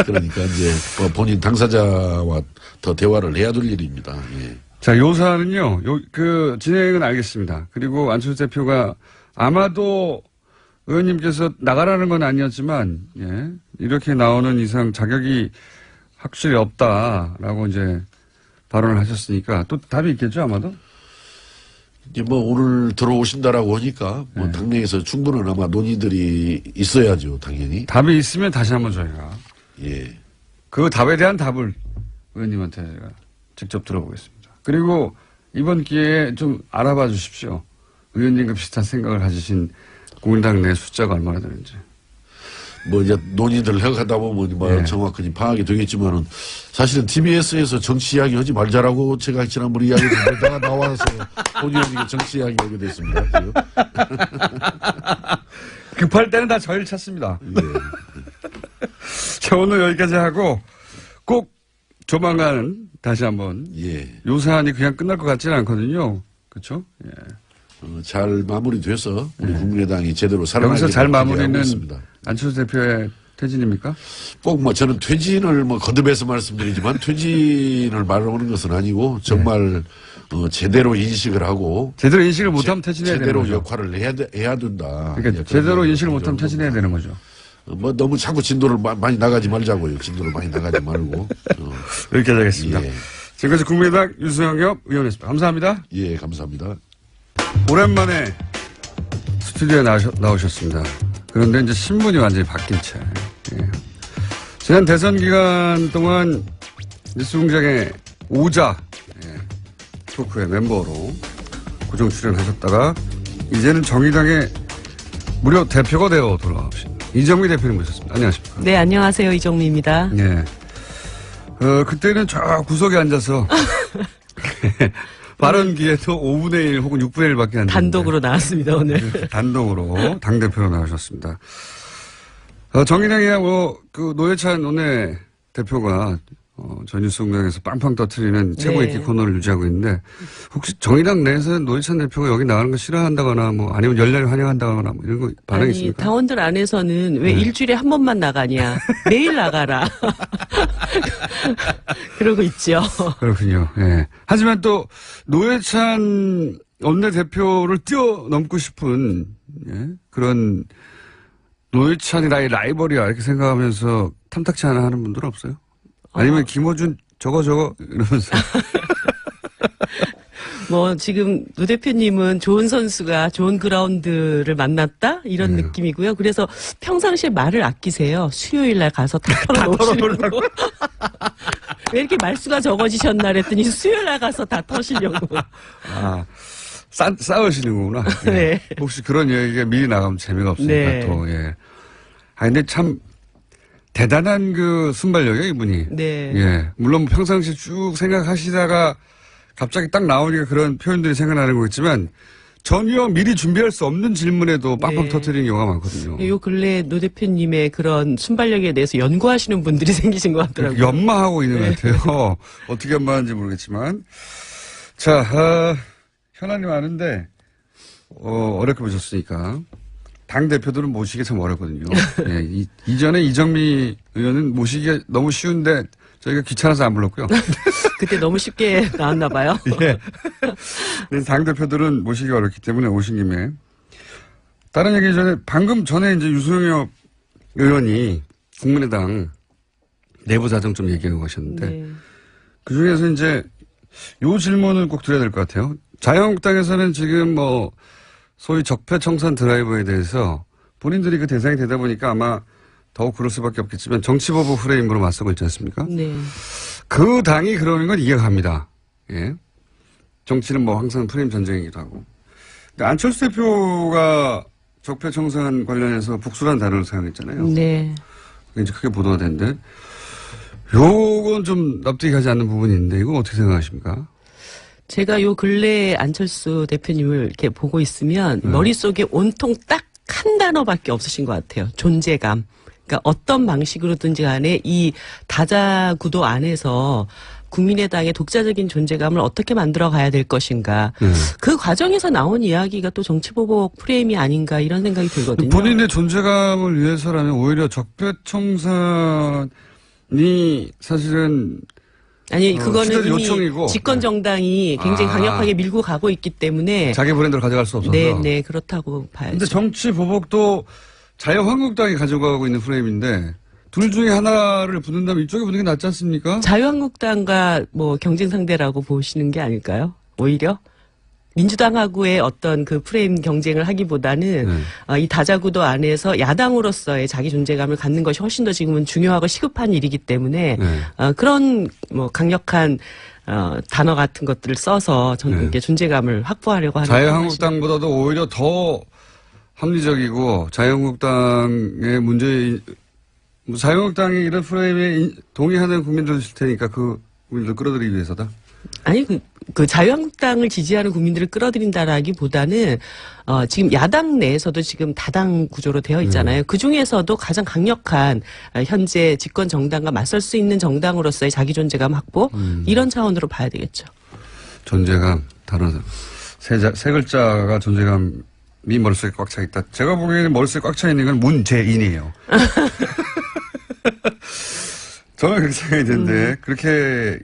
그러니까 이제 본인 당사자와 더 대화를 해야 될 일입니다. 예.
자, 요 사안은요, 진행은 알겠습니다. 그리고 안철수 대표가 아마도 의원님께서 나가라는 건 아니었지만, 예, 이렇게 나오는 이상 자격이 확실히 없다라고 이제 발언을 하셨으니까 또 답이 있겠죠, 아마도?
이제 오늘 들어오신다라고 하니까 당내에서 충분한 아마 논의들이 있어야죠, 당연히.
답이 있으면 다시 한번 저희가.
예.
그 답에 대한 답을 의원님한테 제가 직접 들어보겠습니다. 그리고 이번 기회에 좀 알아봐 주십시오. 의원님과 비슷한 생각을 가지신 국민당 내 숫자가 얼마나 되는지.
뭐 이제 논의들 해가다 보면 뭐
예.
정확하게 파악이 되겠지만은 사실은 TBS에서 정치 이야기 하지 말자라고 제가 지난번에 이야기했는데 나와서 본의 아니게 정치 이야기 하게 됐습니다. 지금.
급할 때는 다 저희를 찾습니다.
예.
자, 오늘 여기까지 하고 꼭 조만간 다시 한번
예.
요 사안이 그냥 끝날 것 같지는 않거든요. 그렇죠? 예.
잘 마무리돼서 우리 국민의당이 제대로 살아나게
여기서 잘
기대하고
마무리는
있습니다.
안철수 대표의 퇴진입니까?
꼭 뭐 저는 퇴진을 뭐 거듭해서 말씀드리지만 퇴진을 말하는 것은 아니고 정말 제대로 인식을 하고
제대로 인식을 못하면 퇴진해야 되는
제대로
거죠.
역할을 해야 된다.
그러니까
예,
제대로
그런
인식을
그런
못하면
정도입니다.
퇴진해야 되는 거죠.
뭐 너무 자꾸 진도를 많이 나가지 말자고요. 진도를 많이 나가지 말고.
여기까지 하겠습니다.
예.
지금까지 국민의당 유승엽 의원이었습니다. 감사합니다.
예, 감사합니다.
오랜만에 스튜디오에 나오셨습니다. 그런데 이제 신분이 완전히 바뀐 채. 예. 지난 대선 기간 동안 뉴스공장의 오자 토크의 멤버로 고정 출연하셨다가 이제는 정의당의 무려 대표가 되어 돌아오신 이정미 대표님 모셨습니다. 안녕하십니까?
네, 안녕하세요. 이정미입니다.
예. 그때는 저 구석에 앉아서 발언기에도 5분의 1 혹은 6분의 1밖에 안 됐는데
단독으로 나왔습니다, 오늘.
단독으로 당대표로 나오셨습니다. 정의당이야 그 노회찬 원내 대표가 전 뉴스공장에서 빵빵 터트리는 최고 인기 코너를 유지하고 있는데 혹시 정의당 내에서는 노회찬 대표가 여기 나가는 거 싫어한다거나 뭐 아니면 열렬히 환영한다거나 뭐 이런 거 반응이
아니,
있습니까?
당원들 안에서는 왜 일주일에 한 번만 나가냐. 매일 나가라. 그러고 있죠.
그렇군요. 예. 하지만 또 노회찬 원내대표를 뛰어넘고 싶은 그런 노회찬이 나의 라이벌이야 이렇게 생각하면서 탐탁치 않아 하는 분들은 없어요? 아니면 김어준 저거 이러면서
뭐 지금 노 대표님은 좋은 선수가 좋은 그라운드를 만났다 이런 느낌이고요. 그래서 평상시에 말을 아끼세요. 수요일 날 가서 다 털어놓으시려고. 왜 이렇게 말수가 적어지셨나 그랬더니 수요일 날 가서 다 터시려고.
아 싸우시는구나. 예.
네.
혹시 그런 얘기가 미리 나가면 재미가 없으니까
네.
또 예. 아 근데 참 대단한 그 순발력이에요 이분이.
네.
예. 물론 평상시 쭉 생각하시다가 갑자기 딱 나오니까 그런 표현들이 생각나는 거겠지만 전혀 미리 준비할 수 없는 질문에도 빵빵
네.
터뜨리는 경우가 많거든요.
요 근래 노 대표님의 그런 순발력에 대해서 연구하시는 분들이 생기신 것 같더라고요.
연마하고 있는 것 같아요. 어떻게 연마하는지 모르겠지만. 자, 현안이 많은데, 어렵게 보셨으니까. 당대표들은 모시기 참 어렵거든요. 예, 이전에 이정미 의원은 모시기가 너무 쉬운데 저희가 귀찮아서 안 불렀고요.
그때 너무 쉽게 나왔나 봐요.
예. 당대표들은 모시기 어렵기 때문에 오신 김에. 다른 얘기 전에, 방금 전에 이제 유승엽 의원이 국민의당 내부 사정 좀 얘기하고 가셨는데,
네.
그 중에서 이제 요 질문을 꼭 드려야 될 것 같아요. 자유한국당에서는 지금 뭐 소위 적폐청산 드라이버에 대해서 본인들이 그 대상이 되다 보니까 아마 더욱 그럴 수밖에 없겠지만 정치보복 프레임으로 맞서고 있지 않습니까?
네.
그 당이 그러는 건 이해가 갑니다. 예. 정치는 뭐 항상 프레임 전쟁이기도 하고. 근데 안철수 대표가 적폐청산 관련해서 복수라는 단어를 사용했잖아요.
네.
그게 이제 크게 보도가 됐는데 요건 좀 납득이 가지 않는 부분이 있는데 이거 어떻게 생각하십니까?
제가 요 근래 안철수 대표님을 이렇게 보고 있으면 머릿속에 온통 딱 한 단어밖에 없으신 것 같아요. 존재감. 그러니까 어떤 방식으로든지 간에 이 다자 구도 안에서 국민의당의 독자적인 존재감을 어떻게 만들어 가야 될 것인가. 그 과정에서 나온 이야기가 또 정치보복 프레임이 아닌가 이런 생각이 들거든요.
본인의 존재감을 위해서라면 오히려 적폐청산이 사실은
아니 그거는
시대의
이미
요청이고.
집권 정당이 굉장히 강력하게 밀고 가고 있기 때문에
자기 브랜드를 가져갈 수 없어서.
네 그렇다고 봐야죠.
근데 정치 보복도 자유한국당이 가져가고 있는 프레임인데 둘 중에 하나를 붙는다면 이쪽에 붙는 게 낫지 않습니까?
자유한국당과 뭐 경쟁 상대라고 보시는 게 아닐까요? 오히려 민주당하고의 어떤 그 프레임 경쟁을 하기보다는 이 다자구도 안에서 야당으로서의 자기 존재감을 갖는 것이 훨씬 더 지금은 중요하고 시급한 일이기 때문에 그런 뭐 강력한 단어 같은 것들을 써서 전국의 존재감을 확보하려고 하는
자유한국당보다도 오히려 더 합리적이고 자유한국당의 자유한국당이 이런 프레임에 동의하는 국민들 있을 테니까 그 국민들 끌어들이기 위해서다.
아니 그 자유한국당을 지지하는 국민들을 끌어들인다라기보다는 지금 야당 내에서도 지금 다당 구조로 되어 있잖아요. 그 중에서도 가장 강력한 현재 집권 정당과 맞설 수 있는 정당으로서의 자기 존재감 확보 이런 차원으로 봐야 되겠죠.
존재감 다른 세 글자가 존재감이 머릿속에 꽉 차 있다. 제가 보기에는 머릿속에 꽉 차 있는 건 문재인이에요. 저는 그렇게 생각이 드는데 그렇게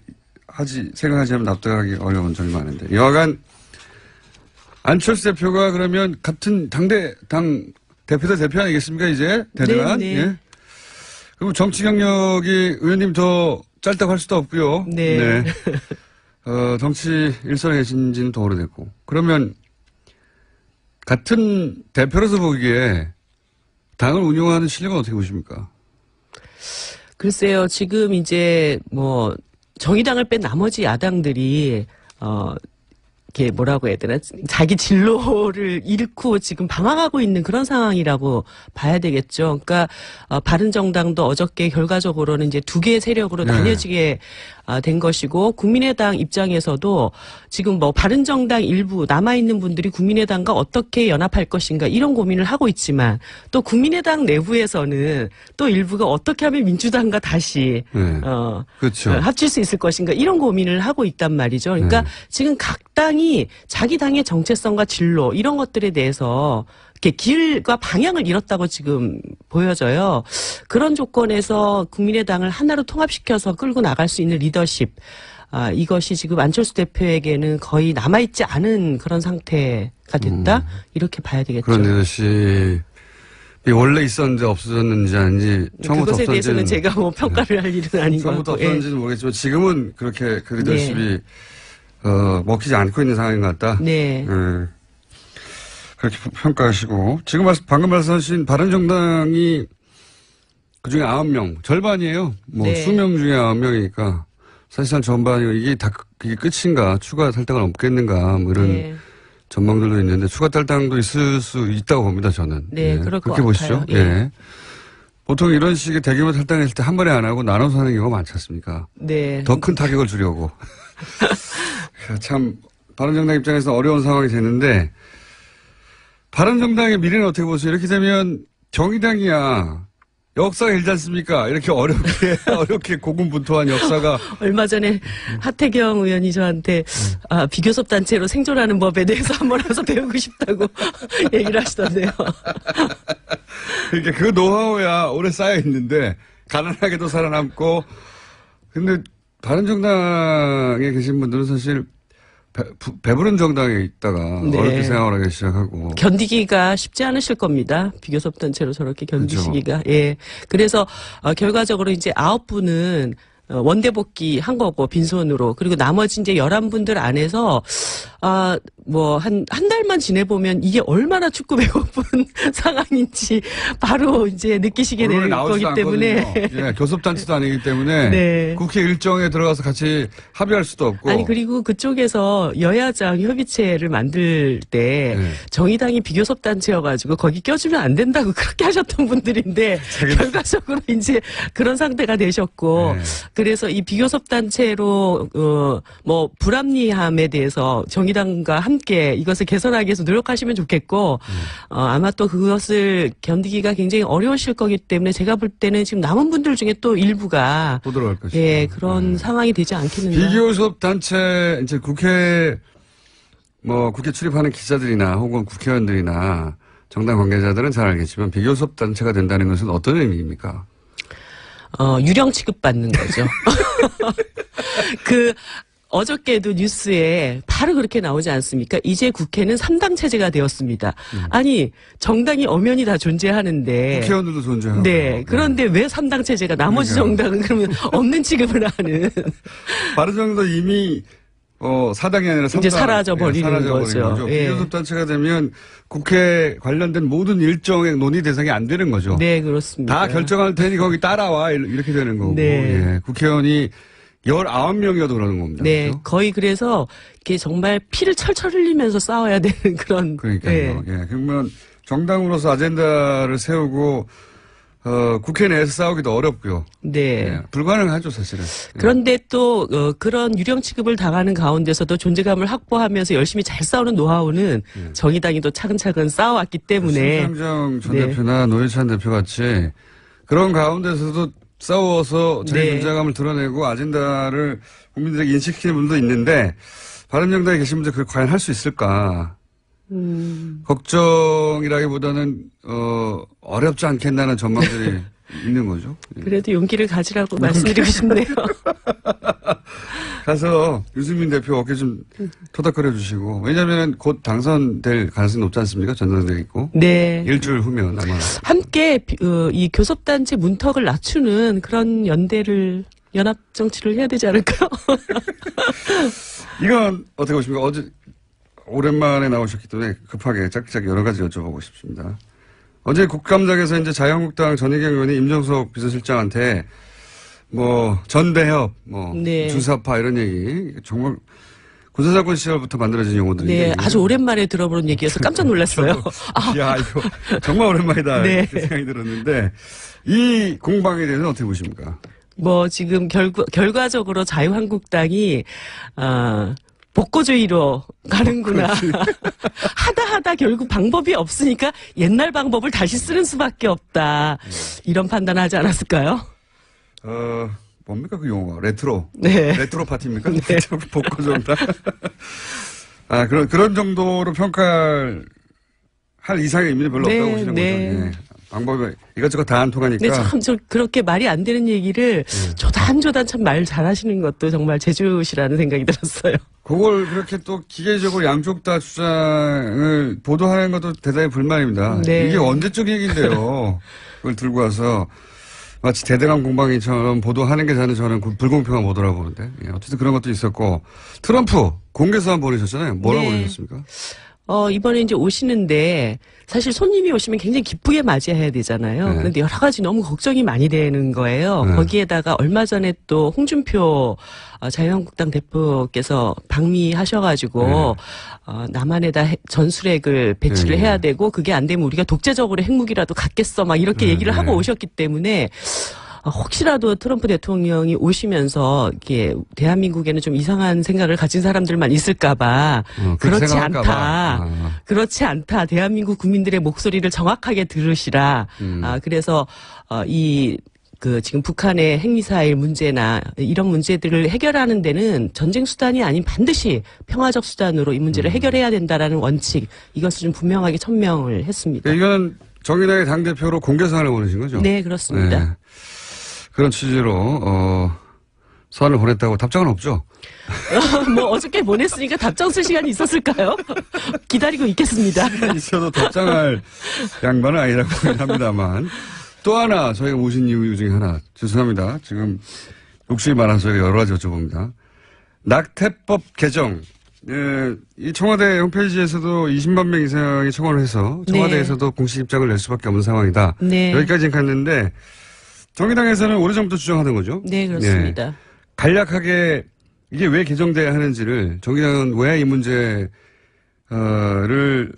생각하지 않으면 납득하기 어려운 점이 많은데 여하간 안철수 대표가 그러면 같은 당 대표 대 대표 아니겠습니까 이제 대등한
네.
예. 그럼 정치 경력이 의원님 더 짧다고 할 수도 없고요.
네.
정치 일선에 계신 지는 더 오래됐고 그러면 같은 대표로서 보기에 당을 운영하는 실력은 어떻게 보십니까?
글쎄요, 지금 이제 뭐 정의당을 뺀 나머지 야당들이 이렇게 뭐라고 해야 되나 자기 진로를 잃고 지금 방황하고 있는 그런 상황이라고 봐야 되겠죠. 그러니까 바른정당도 어저께 결과적으로는 이제 두 개의 세력으로 나뉘어지게 된 것이고 국민의당 입장에서도 지금 뭐 바른정당 일부 남아있는 분들이 국민의당과 어떻게 연합할 것인가 이런 고민을 하고 있지만 또 국민의당 내부에서는 또 일부가 어떻게 하면 민주당과 다시
그렇죠.
합칠 수 있을 것인가 이런 고민을 하고 있단 말이죠. 그러니까 지금 각 당이 자기 당의 정체성과 진로 이런 것들에 대해서 이렇게 길과 방향을 잃었다고 지금 보여져요. 그런 조건에서 국민의당을 하나로 통합시켜서 끌고 나갈 수 있는 리더십, 이것이 지금 안철수 대표에게는 거의 남아있지 않은 그런 상태가 됐다? 이렇게 봐야 되겠죠.
그런 리더십이 원래 있었는지 없어졌는지 아닌지 처음부터
그것에 대해서는
없었는지는
제가 뭐 평가를 할 일은 아닌 것
처음부터
같고.
없었는지는 모르겠지만 지금은 그렇게 그 리더십이 먹히지 않고 있는 상황인 것 같다.
네.
그렇게 평가하시고 지금 방금 말씀하신 바른정당이 그중에 9명 절반이에요. 뭐
네.
수명 중에 9명이니까 사실상 전반이고 이게 끝인가 추가 탈당은 없겠는가 뭐 이런
네.
전망들도 있는데 추가 탈당도 있을 수 있다고 봅니다 저는.
네, 그럴 것
그렇게 보시죠.
같아요. 예.
보통 이런 식의 대규모 탈당했을 때 한 번에 안 하고 나눠서 하는 경우가 많지 않습니까?
네.
더 큰 타격을 주려고. 참 바른정당 입장에서 어려운 상황이 됐는데 바른정당의 미래는 어떻게 보세요? 이렇게 되면 정의당이야 역사가 길지 않습니까? 이렇게 어렵게 고군분투한 역사가
얼마 전에 하태경 의원이 저한테 비교섭 단체로 생존하는 법에 대해서 한번 와서 배우고 싶다고 얘기를 하시던데요.
그러니까 그 노하우야 오래 쌓여 있는데 가난하게도 살아남고 근데 바른정당에 계신 분들은 사실 배부른 정당에 있다가
네.
어렵게 생활을 하기 시작하고
견디기가 쉽지 않으실 겁니다. 비교섭 단체로 저렇게 견디시기가.
그렇죠.
예. 그래서 결과적으로 이제 9분은 원대 복귀 한 거고 빈손으로 그리고 나머지 이제 11분들 안에서 뭐 한 달만 지내보면 이게 얼마나 춥고 배고픈 상황인지 바로 이제 느끼시게 될 거기 때문에.
예, 교섭단체도 아니기 때문에
네.
국회 일정에 들어가서 같이 합의할 수도 없고.
아니 그리고 그쪽에서 여야장 협의체를 만들 때
네.
정의당이 비교섭 단체여가지고 거기 껴주면 안 된다고 그렇게 하셨던 분들인데 결과적으로 이제 그런 상태가 되셨고
네.
그래서 이 비교섭 단체로 뭐 불합리함에 대해서 정의당과 함께 이것을 개선하기 위해서 노력하시면 좋겠고 아마 또 그것을 견디기가 굉장히 어려우실 거기 때문에 제가 볼 때는 지금 남은 분들 중에 또 일부가
또 들어갈 것이다.
예 그런 상황이 되지 않겠는가.
비교섭 단체 이제 국회 출입하는 기자들이나 혹은 국회의원들이나 정당 관계자들은 잘 알겠지만 비교섭 단체가 된다는 것은 어떤 의미입니까?
유령 취급받는 거죠. 어저께도 뉴스에 바로 그렇게 나오지 않습니까? 이제 국회는 3당 체제가 되었습니다. 아니, 정당이 엄연히 다 존재하는데.
국회의원들도 존재하고.
네. 그런데 왜 3당 체제가 나머지 정당은 그러면 없는 취급을 하는.
바른정당도 이미 4당이 아니라 3당.
이제 사라져버리는 거죠. 예.
비교섭 단체가 되면 국회 관련된 모든 일정의 논의 대상이 안 되는 거죠.
네, 그렇습니다.
다 결정할 테니 거기 따라와 이렇게 되는 거고.
네.
예. 국회의원이 19명이어도 그러는 겁니다.
네,
그렇죠?
거의 그래서 이게 정말 피를 철철 흘리면서 싸워야 되는 그런.
그러니까요.
네.
예. 그러면 정당으로서 아젠다를 세우고 국회 내에서 싸우기도 어렵고요.
네.
예, 불가능하죠, 사실은. 예.
그런데 또 그런 유령 취급을 당하는 가운데서도 존재감을 확보하면서 열심히 잘 싸우는 노하우는 정의당이 또 차근차근 쌓아왔기 때문에
심상정 전
네.
대표나 노회찬 대표 같이 그런 가운데서도 싸워서 자기
네.
존재감을 드러내고 아젠다를 국민들에게 인식시키는 분도 있는데 바른정당에 계신 분들 그걸 과연 할 수 있을까? 걱정이라기보다는 어렵지 않겠나는 전망들이 있는 거죠. 예.
그래도 용기를 가지라고 말씀드리고 싶네요.
가서 유승민 대표 어깨 좀 토닥거려 주시고 왜냐하면 곧 당선될 가능성이 높지 않습니까? 전당대회 있고
네.
일주일 후면 아마
함께 이 교섭단체 문턱을 낮추는 그런 연합 정치를 해야 되지 않을까요?
이건 어떻게 보십니까? 어제 오랜만에 나오셨기 때문에 급하게 짧게 여러 가지 여쭤보고 싶습니다. 어제 국감장에서 이제 자유한국당 전혜경 의원이 임종석 비서실장한테 뭐 전대협, 뭐
네.
주사파 이런 얘기 정말 군사정권 시절부터 만들어진 용어들이
네, 아주 오랜만에 들어보는 얘기여서 깜짝 놀랐어요.
야 이거 정말 오랜만이다
네.
이렇게 생각이 들었는데 이 공방에 대해서는 어떻게 보십니까?
뭐 지금 결과적으로 자유한국당이 복고주의로 가는구나. 하다 결국 방법이 없으니까 옛날 방법을 다시 쓰는 수밖에 없다. 이런 판단하지 않았을까요?
뭡니까 그 용어가 레트로.
네.
레트로 파티입니까? 네. 복고정당. 그런 정도로 평가할 이상의 의미는 별로
네,
없다고 보시는
네.
거죠. 예. 방법이 이것저것 다 안 통하니까.
근데 참 그렇게 말이 안 되는 얘기를 조단조단 참 말 잘하시는 것도 정말 제주시라는 생각이 들었어요.
그걸 그렇게 또 기계적으로 양쪽 다 주장을 보도하는 것도 대단히 불만입니다.
네.
이게 언제적 얘기인데요. 그걸 들고 와서 마치 대등한 공방이처럼 보도하는 게 저는 불공평한 보도라고 보는데. 예, 어쨌든 그런 것도 있었고. 트럼프 공개서한 보내셨잖아요. 뭐라고
네.
보내셨습니까?
이번에 이제 오시는데 사실 손님이 오시면 굉장히 기쁘게 맞이해야 되잖아요.
네.
그런데 여러 가지 너무 걱정이 많이 되는 거예요.
네.
거기에다가 얼마 전에 또 홍준표 자유한국당 대표께서 방미하셔가지고 남한에다 전술핵을 배치를
네.
해야 되고 그게 안 되면 우리가 독재적으로 핵무기라도 갖겠어 막 이렇게 얘기를 하고 오셨기 때문에 혹시라도 트럼프 대통령이 오시면서 이게 대한민국에는 좀 이상한 생각을 가진 사람들만 있을까봐 그렇지 않다. 그렇지 않다. 대한민국 국민들의 목소리를 정확하게 들으시라. 그래서 지금 북한의 핵미사일 문제나 이런 문제들을 해결하는 데는 전쟁 수단이 아닌 반드시 평화적 수단으로 이 문제를 해결해야 된다라는 원칙 이것을 좀 분명하게 천명을 했습니다.
이건 정의당의 당대표로 공개서한을 보내신 거죠?
네, 그렇습니다.
네. 그런 취지로 서한을 보냈다고 답장은 없죠?
뭐 어저께 보냈으니까 답장 쓸 시간이 있었을까요? 기다리고 있겠습니다.
있어도 답장할 양반은 아니라고 합니다만 또 하나 저희가 모신 이유 중에 하나 죄송합니다. 지금 욕심이 많아서 저희가 여러 가지 여쭤봅니다. 낙태법 개정. 예, 이 청와대 홈페이지에서도 20만 명 이상이 청원을 해서 청와대에서도 공식 입장을 낼 수밖에 없는 상황이다.
네.
여기까지는 갔는데 정의당에서는 오래전부터 주장하는 거죠.
네, 그렇습니다.
예. 간략하게 이게 왜 개정돼야 하는지를 정의당은 왜 이 문제를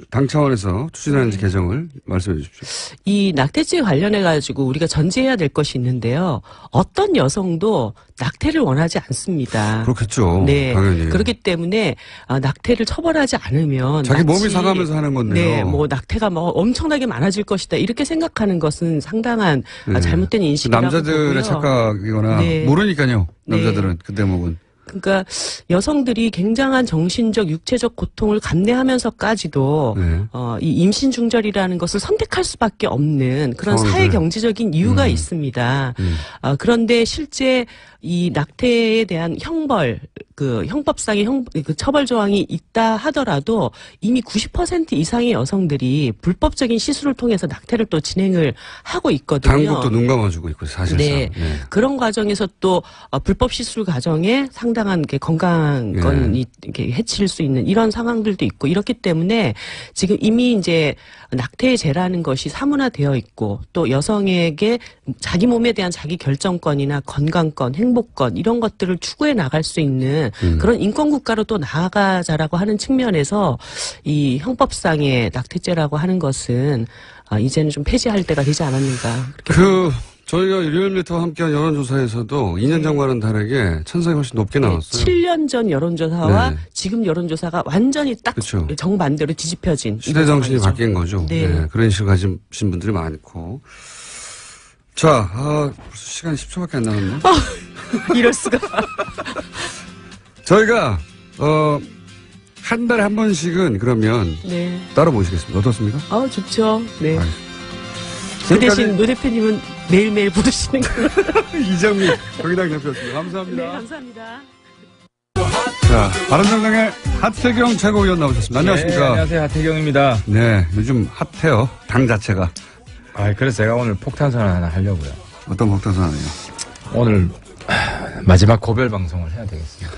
당 차원에서 추진하는지 개정을 말씀해 주십시오.
이 낙태죄 관련해 가지고 우리가 전제해야 될 것이 있는데요. 어떤 여성도 낙태를 원하지 않습니다.
그렇겠죠.
네.
당연히.
그렇기 때문에 낙태를 처벌하지 않으면
자기 몸이
마치
상하면서 하는 건데요.
네, 뭐 낙태가 뭐 엄청나게 많아질 것이다 이렇게 생각하는 것은 상당한 잘못된 인식이라고
남자들의
보고요.
착각이거나
네.
모르니까요.
네.
남자들은 그 대목은.
그러니까 여성들이 굉장한 정신적, 육체적 고통을 감내하면서까지도
네.
이 임신 중절이라는 것을 선택할 수밖에 없는 그런
상황들.
사회 경제적인 이유가 있습니다. 그런데 실제 이 낙태에 대한 형벌, 그 형법상의 그 처벌 조항이 있다 하더라도 이미 90% 이상의 여성들이 불법적인 시술을 통해서 낙태를 또 진행을 하고 있거든요.
당국도 눈 감아주고 있고 사실상.
네. 그런 과정에서 또 불법 시술 과정에 상당히 상당한 게 건강권이 이렇게 해칠 수 있는 이런 상황들도 있고 이렇기 때문에 지금 이미 이제 낙태죄라는 것이 사문화되어 있고 또 여성에게 자기 몸에 대한 자기 결정권이나 건강권, 행복권 이런 것들을 추구해 나갈 수 있는 그런 인권국가로 또 나아가자라고 하는 측면에서 이 형법상의 낙태죄라고 하는 것은 이제는 좀 폐지할 때가 되지 않았는가.
저희가 리얼미터와 함께한 여론조사에서도 2년 전과는 다르게 찬성이 훨씬 높게 나왔어요.
7년 전 여론조사와
네.
지금 여론조사가 완전히 딱
그쵸.
정반대로 뒤집혀진.
시대 정신이 바뀐 거죠.
네.
네, 그런 인식을 가지신 분들이 많고. 자, 벌써 시간이 10초밖에 안 남았네.
이럴 수가.
저희가, 한 달에 한 번씩은 그러면
네.
따로 모시겠습니다. 어떻습니까?
좋죠. 네.
알겠습니다.
그 대신 노 대표님은 매일매일 부르시는 거예요.
이정미 정의당 대표였습니다. 감사합니다.
네, 감사합니다.
자, 바른정당의 하태경 최고위원 나오셨습니다. 안녕하십니까?
네, 안녕하세요. 하태경입니다.
네, 요즘 핫해요. 당 자체가.
그래서 제가 오늘 폭탄선언 하나 하려고요.
어떤 폭탄선언이요?
오늘 마지막 고별 방송을 해야 되겠습니다.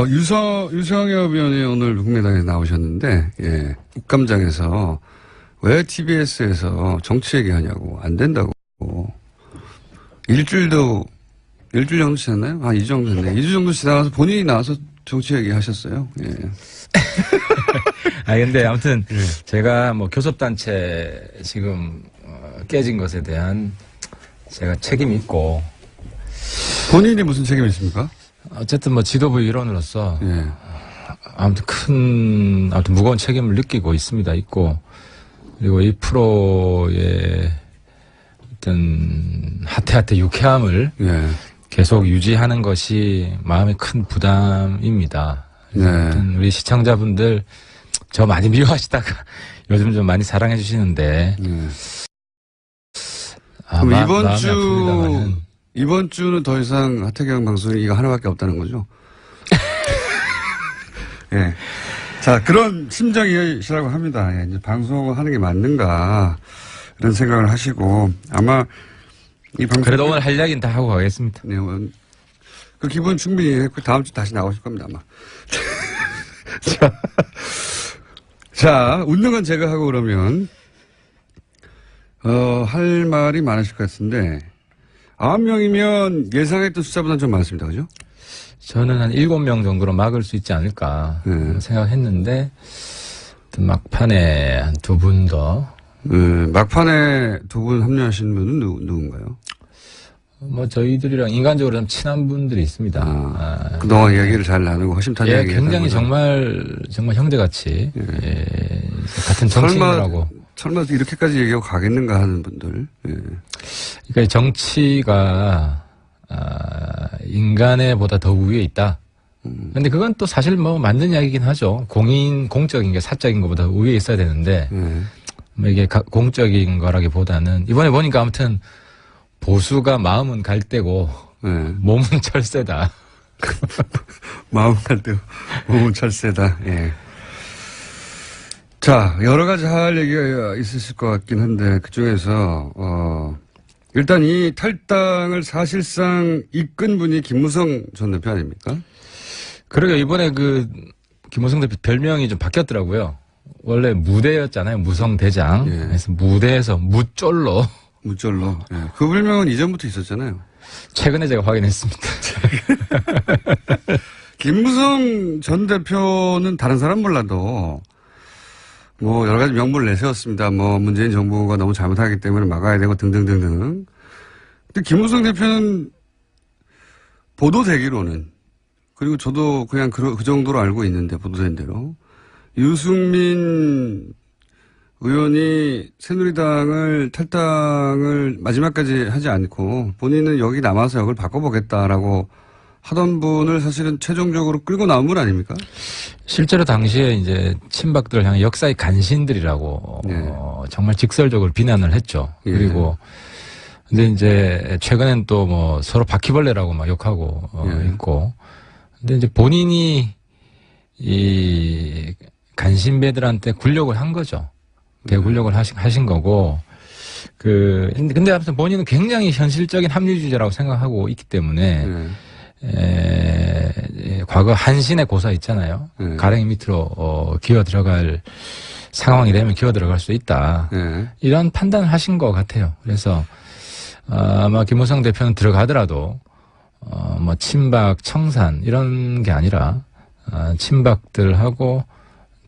유성엽 의원이 오늘 국민의당에 나오셨는데, 예, 국감장에서 왜 TBS에서 정치 얘기하냐고, 안 된다고. 일주일 정도 지났나요? 2주 정도 됐네. 2주 정도 지나가서 본인이 나와서 정치 얘기하셨어요. 예.
근데 아무튼 제가 뭐 교섭단체 지금 깨진 것에 대한 제가 책임이 있고.
본인이 무슨 책임이 있습니까?
어쨌든 뭐 지도부 일원으로서
예.
아무튼 무거운 책임을 느끼고 있고 그리고 이 프로의 어떤 하태하태 유쾌함을
예.
계속 유지하는 것이 마음의 큰 부담입니다.
네.
아무튼 우리 시청자분들 저 많이 미워하시다가 요즘 좀 많이 사랑해 주시는데
그럼 이번 주는 더 이상 하태경 방송이 이거 하나밖에 없다는 거죠? 예. 자, 그런 심정이시라고 합니다. 예, 이제 방송을 하는 게 맞는가, 이런 생각을 하시고, 아마 이 방송.
그래도 오늘 할 이야기는 다 하고 가겠습니다.
네, 그 기분 충분히 했고, 다음 주 다시 나오실 겁니다, 아마. 자, 웃는 건 제가 하고 그러면, 할 말이 많으실 것 같은데, 9명이면 예상했던 숫자보다는 좀 많습니다. 그죠?
저는 한 7명 정도로 막을 수 있지 않을까 생각했는데 막판에 한 2분 더.
막판에 2분 합류하신 분은 누군가요?
뭐 저희들이랑 인간적으로 좀 친한 분들이 있습니다.
그동안 이야기를 잘 나누고 허심탄회하게.
굉장히 정말 형제같이 같은 정치인이라고.
설마 이렇게까지 얘기하고 가겠는가 하는 분들. 예.
그러니까 정치가 인간에 보다 더 위에 있다. 근데 그건 또 사실 뭐 맞는 이야기긴 하죠. 공적인 게 사적인 것보다 위에 있어야 되는데 뭐 이게 공적인 거라기보다는 이번에 보니까 아무튼 보수가 마음은 갈대고 몸은 철새다.
마음은 갈대고 몸은 철새다. 예. 자, 여러 가지 할 얘기가 있으실 것 같긴 한데, 그 중에서, 일단 이 탈당을 사실상 이끈 분이 김무성 전 대표 아닙니까?
그러게, 이번에 김무성 대표 별명이 좀 바뀌었더라고요. 원래 무대였잖아요. 무성대장.
예.
그래서 무대에서 무쫄로.
무쫄로. 예. 그 별명은 이전부터 있었잖아요.
최근에 제가 확인했습니다.
김무성 전 대표는 다른 사람 몰라도, 뭐 여러 가지 명분을 내세웠습니다. 뭐 문재인 정부가 너무 잘못하기 때문에 막아야 되고 등등등등. 근데 김무성 대표는 보도되기로는, 그리고 저도 그냥 그 정도로 알고 있는데, 보도된 대로 유승민 의원이 새누리당을 탈당을 마지막까지 하지 않고 본인은 여기 남아서 역을 바꿔보겠다라고 하던 분을 사실은 최종적으로 끌고 나온 분 아닙니까?
실제로 당시에 이제 친박들을 향해 역사의 간신들이라고 정말 직설적으로 비난을 했죠. 그리고 근데 이제 최근엔 또 뭐 서로 바퀴벌레라고 막 욕하고 있고. 근데 이제 본인이 이 간신배들한테 굴욕을 한 거죠. 대굴욕을 하신 거고. 근데 아무튼 본인은 굉장히 현실적인 합리주의자라고 생각하고 있기 때문에 과거 한신의 고사 있잖아요. 가랭이 밑으로 기어 들어갈 상황이 되면 기어 들어갈 수 있다. 이런 판단을 하신 것 같아요. 그래서 아마 김무성 대표는 들어가더라도 뭐 친박, 청산 이런 게 아니라 친박들하고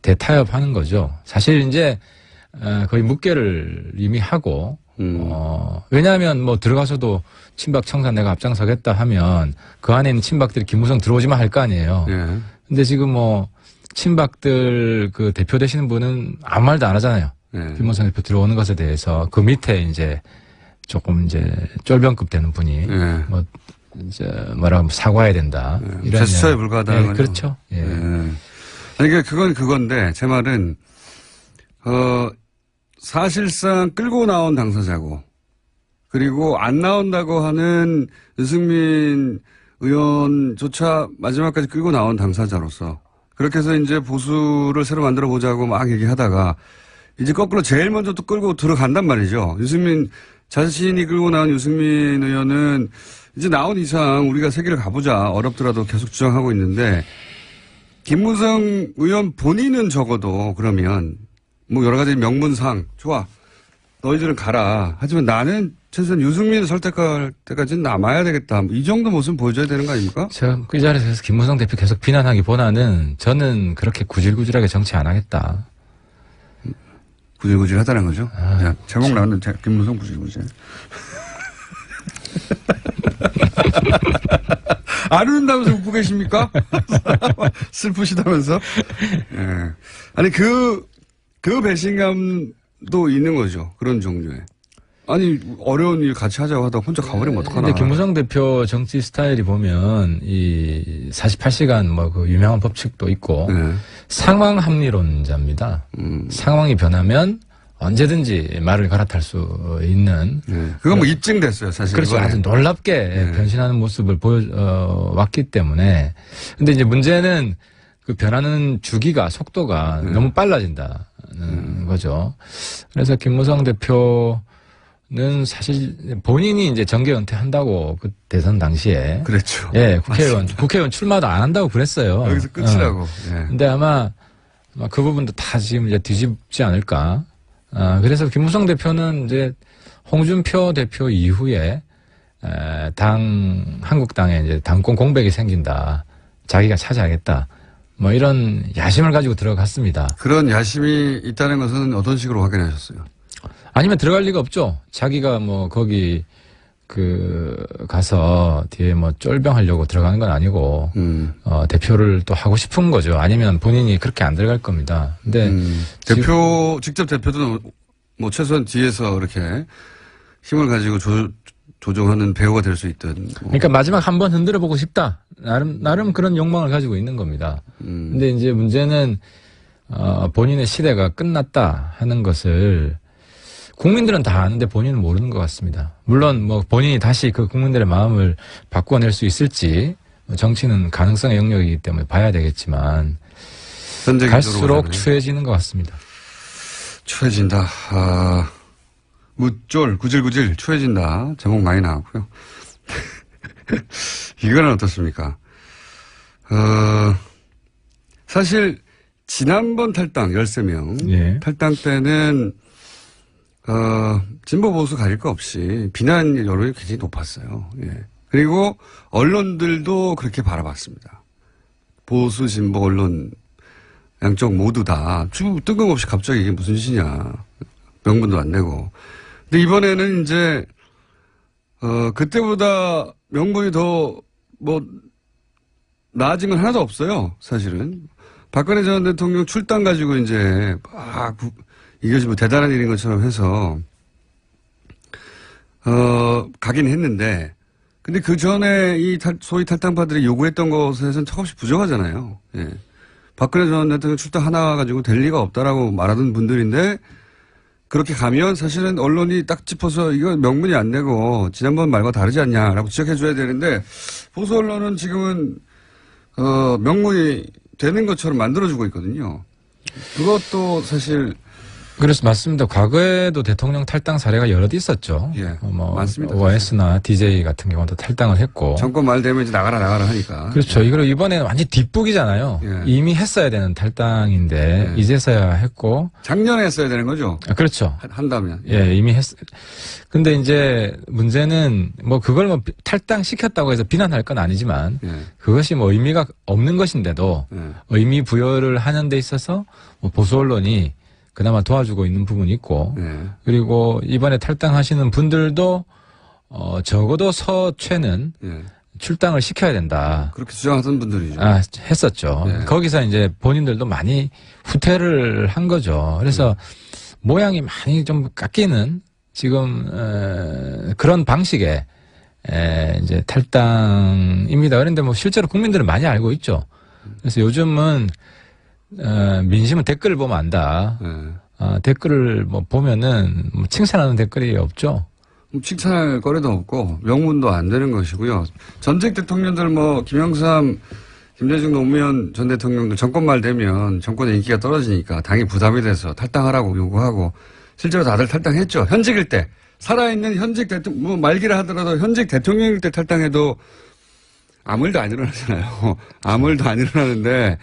대타협하는 거죠. 사실 이제 거의 묵계를 이미 하고 왜냐하면 뭐 들어가서도 친박, 청산 내가 앞장서겠다 하면 그 안에 있는 친박들이 김무성 들어오지만 할 거 아니에요. 근데 지금 뭐 친박들 그 대표 되시는 분은 아무 말도 안 하잖아요. 김무성 대표 들어오는 것에 대해서 그 밑에 이제 조금 이제 쫄병급 되는 분이 뭐 이제 뭐라고 사과해야 된다. 이런
제스처에 불과하다는 거죠.
그렇죠.
아니 그건 그건데 제 말은 사실상 끌고 나온 당사자고 그리고 안 나온다고 하는 유승민 의원조차 마지막까지 끌고 나온 당사자로서 그렇게 해서 이제 보수를 새로 만들어 보자고 막 얘기하다가 이제 거꾸로 제일 먼저 또 끌고 들어간단 말이죠. 유승민 자신이 끌고 나온 유승민 의원은 이제 나온 이상 우리가 세계를 가보자 어렵더라도 계속 주장하고 있는데 김무성 의원 본인은 적어도 그러면 뭐 여러 가지 명분상 좋아 너희들은 가라. 하지만 나는 최소한 유승민을 설득할 때까지는 남아야 되겠다. 이 정도 모습 보여줘야 되는 거 아닙니까?
제가 그 자리에서 김무성 대표 계속 비난하기보다는 저는 그렇게 구질구질하게 정치 안 하겠다.
구질구질 하다는 거죠? 야, 제목 나왔는데 김무성 구질구질. 안 웃는다면서 웃고 계십니까? 슬프시다면서? 예. 아니, 그 배신감도 있는 거죠. 그런 종류의. 아니, 어려운 일 같이 하자고 하다가 혼자 가버리면 어떡하나.
근데 김무성 대표 정치 스타일이 보면 이 48시간 뭐 그 유명한 법칙도 있고 상황 합리론자입니다. 상황이 변하면 언제든지 말을 갈아탈 수 있는.
그건 뭐 입증됐어요, 사실.
그렇죠.
이번에.
아주 놀랍게 변신하는 모습을 왔기 때문에. 근데 이제 문제는 그 변하는 주기가, 속도가 너무 빨라진다는 거죠. 그래서 김무성 대표는 사실 본인이 이제 정계 은퇴한다고 그 대선 당시에.
그랬죠.
예, 국회의원 출마도 안 한다고 그랬어요.
여기서 끝이라고. 예.
근데 아마 그 부분도 다 지금 이제 뒤집지 않을까. 그래서 김무성 대표는 이제 홍준표 대표 이후에 한국당에 이제 당권 공백이 생긴다. 자기가 차지하겠다. 뭐 이런 야심을 가지고 들어갔습니다.
그런 야심이 있다는 것은 어떤 식으로 확인하셨어요?
아니면 들어갈 리가 없죠. 자기가 뭐 거기 가서 뒤에 뭐 쫄병하려고 들어가는 건 아니고 대표를 또 하고 싶은 거죠. 아니면 본인이 그렇게 안 들어갈 겁니다. 근데
직접 대표도 뭐 최소한 뒤에서 이렇게 힘을 가지고 조종하는 배우가 될 수 있던.
그러니까 마지막 한번 흔들어 보고 싶다. 나름 그런 욕망을 가지고 있는 겁니다. 근데 이제 문제는 본인의 시대가 끝났다 하는 것을 국민들은 다 아는데 본인은 모르는 것 같습니다. 물론 뭐 본인이 다시 그 국민들의 마음을 바꿔낼 수 있을지 정치는 가능성의 영역이기 때문에 봐야 되겠지만 갈수록 추해지는 것 같습니다.
추해진다. 무쫄 구질구질 추해진다. 제목 많이 나왔고요. 이거는 어떻습니까? 사실 지난번 탈당 13명
예.
탈당 때는 진보 보수 가릴 거 없이 비난 여론이 굉장히 높았어요. 예. 그리고 언론들도 그렇게 바라봤습니다. 보수 진보 언론 양쪽 모두 다 뜬금없이 갑자기 이게 무슨 짓이냐. 명분도 안 내고. 근데 이번에는 이제 그때보다 명분이 더 나아진 건 하나도 없어요. 사실은. 박근혜 전 대통령 출당 가지고 이제 이것이 뭐 대단한 일인 것처럼 해서 가긴 했는데 근데 그 전에 이 소위 탈당파들이 요구했던 것에서는 턱없이 부족하잖아요. 예. 박근혜 전 대통령 출당 하나 가지고 될 리가 없다라고 말하던 분들인데 그렇게 가면 사실은 언론이 딱 짚어서 이거 명분이 안 되고 지난번 말과 다르지 않냐라고 지적해 줘야 되는데 보수 언론은 지금은 명분이 되는 것처럼 만들어주고 있거든요. 그것도 사실
그래서 맞습니다. 과거에도 대통령 탈당 사례가 여럿 있었죠.
예,
뭐
많습니다.
OS나 DJ 같은 경우도 탈당을 했고.
정권 말 되면 이제 나가라 하니까.
그렇죠. 이걸 이번에는 완전 뒷북이잖아요.
예.
이미 했어야 되는 탈당인데
예.
이제서야 했고.
작년에 했어야 되는 거죠.
그렇죠.
한다면.
예, 이미 근데 이제 문제는 뭐 그걸 뭐 탈당 시켰다고 해서 비난할 건 아니지만
예.
그것이 뭐 의미가 없는 것인데도
예.
의미 부여를 하는 데 있어서 뭐 보수 언론이 그나마 도와주고 있는 부분이 있고
예.
그리고 이번에 탈당하시는 분들도 적어도 서최는
예.
출당을 시켜야 된다.
그렇게 주장하던 분들이죠.
했었죠.
예.
거기서 이제 본인들도 많이 후퇴를 한 거죠. 그래서 모양이 많이 좀 깎이는 지금 그런 방식의 이제 탈당입니다. 그런데 뭐 실제로 국민들은 많이 알고 있죠. 그래서 요즘은 민심은 댓글을 보면 안다.
예.
댓글을 뭐 보면은 뭐 칭찬하는 댓글이 없죠.
칭찬할 거리도 없고 명분도 안 되는 것이고요. 전직 대통령들 뭐 김영삼, 김대중 노무현 전 대통령도 정권 말 되면 정권의 인기가 떨어지니까 당이 부담이 돼서 탈당하라고 요구하고 실제로 다들 탈당했죠. 현직일 때 살아있는 현직 대통령 뭐 말기라 하더라도 현직 대통령일 때 탈당해도 아무 일도 안 일어나잖아요. 아무 일도 안 일어나는데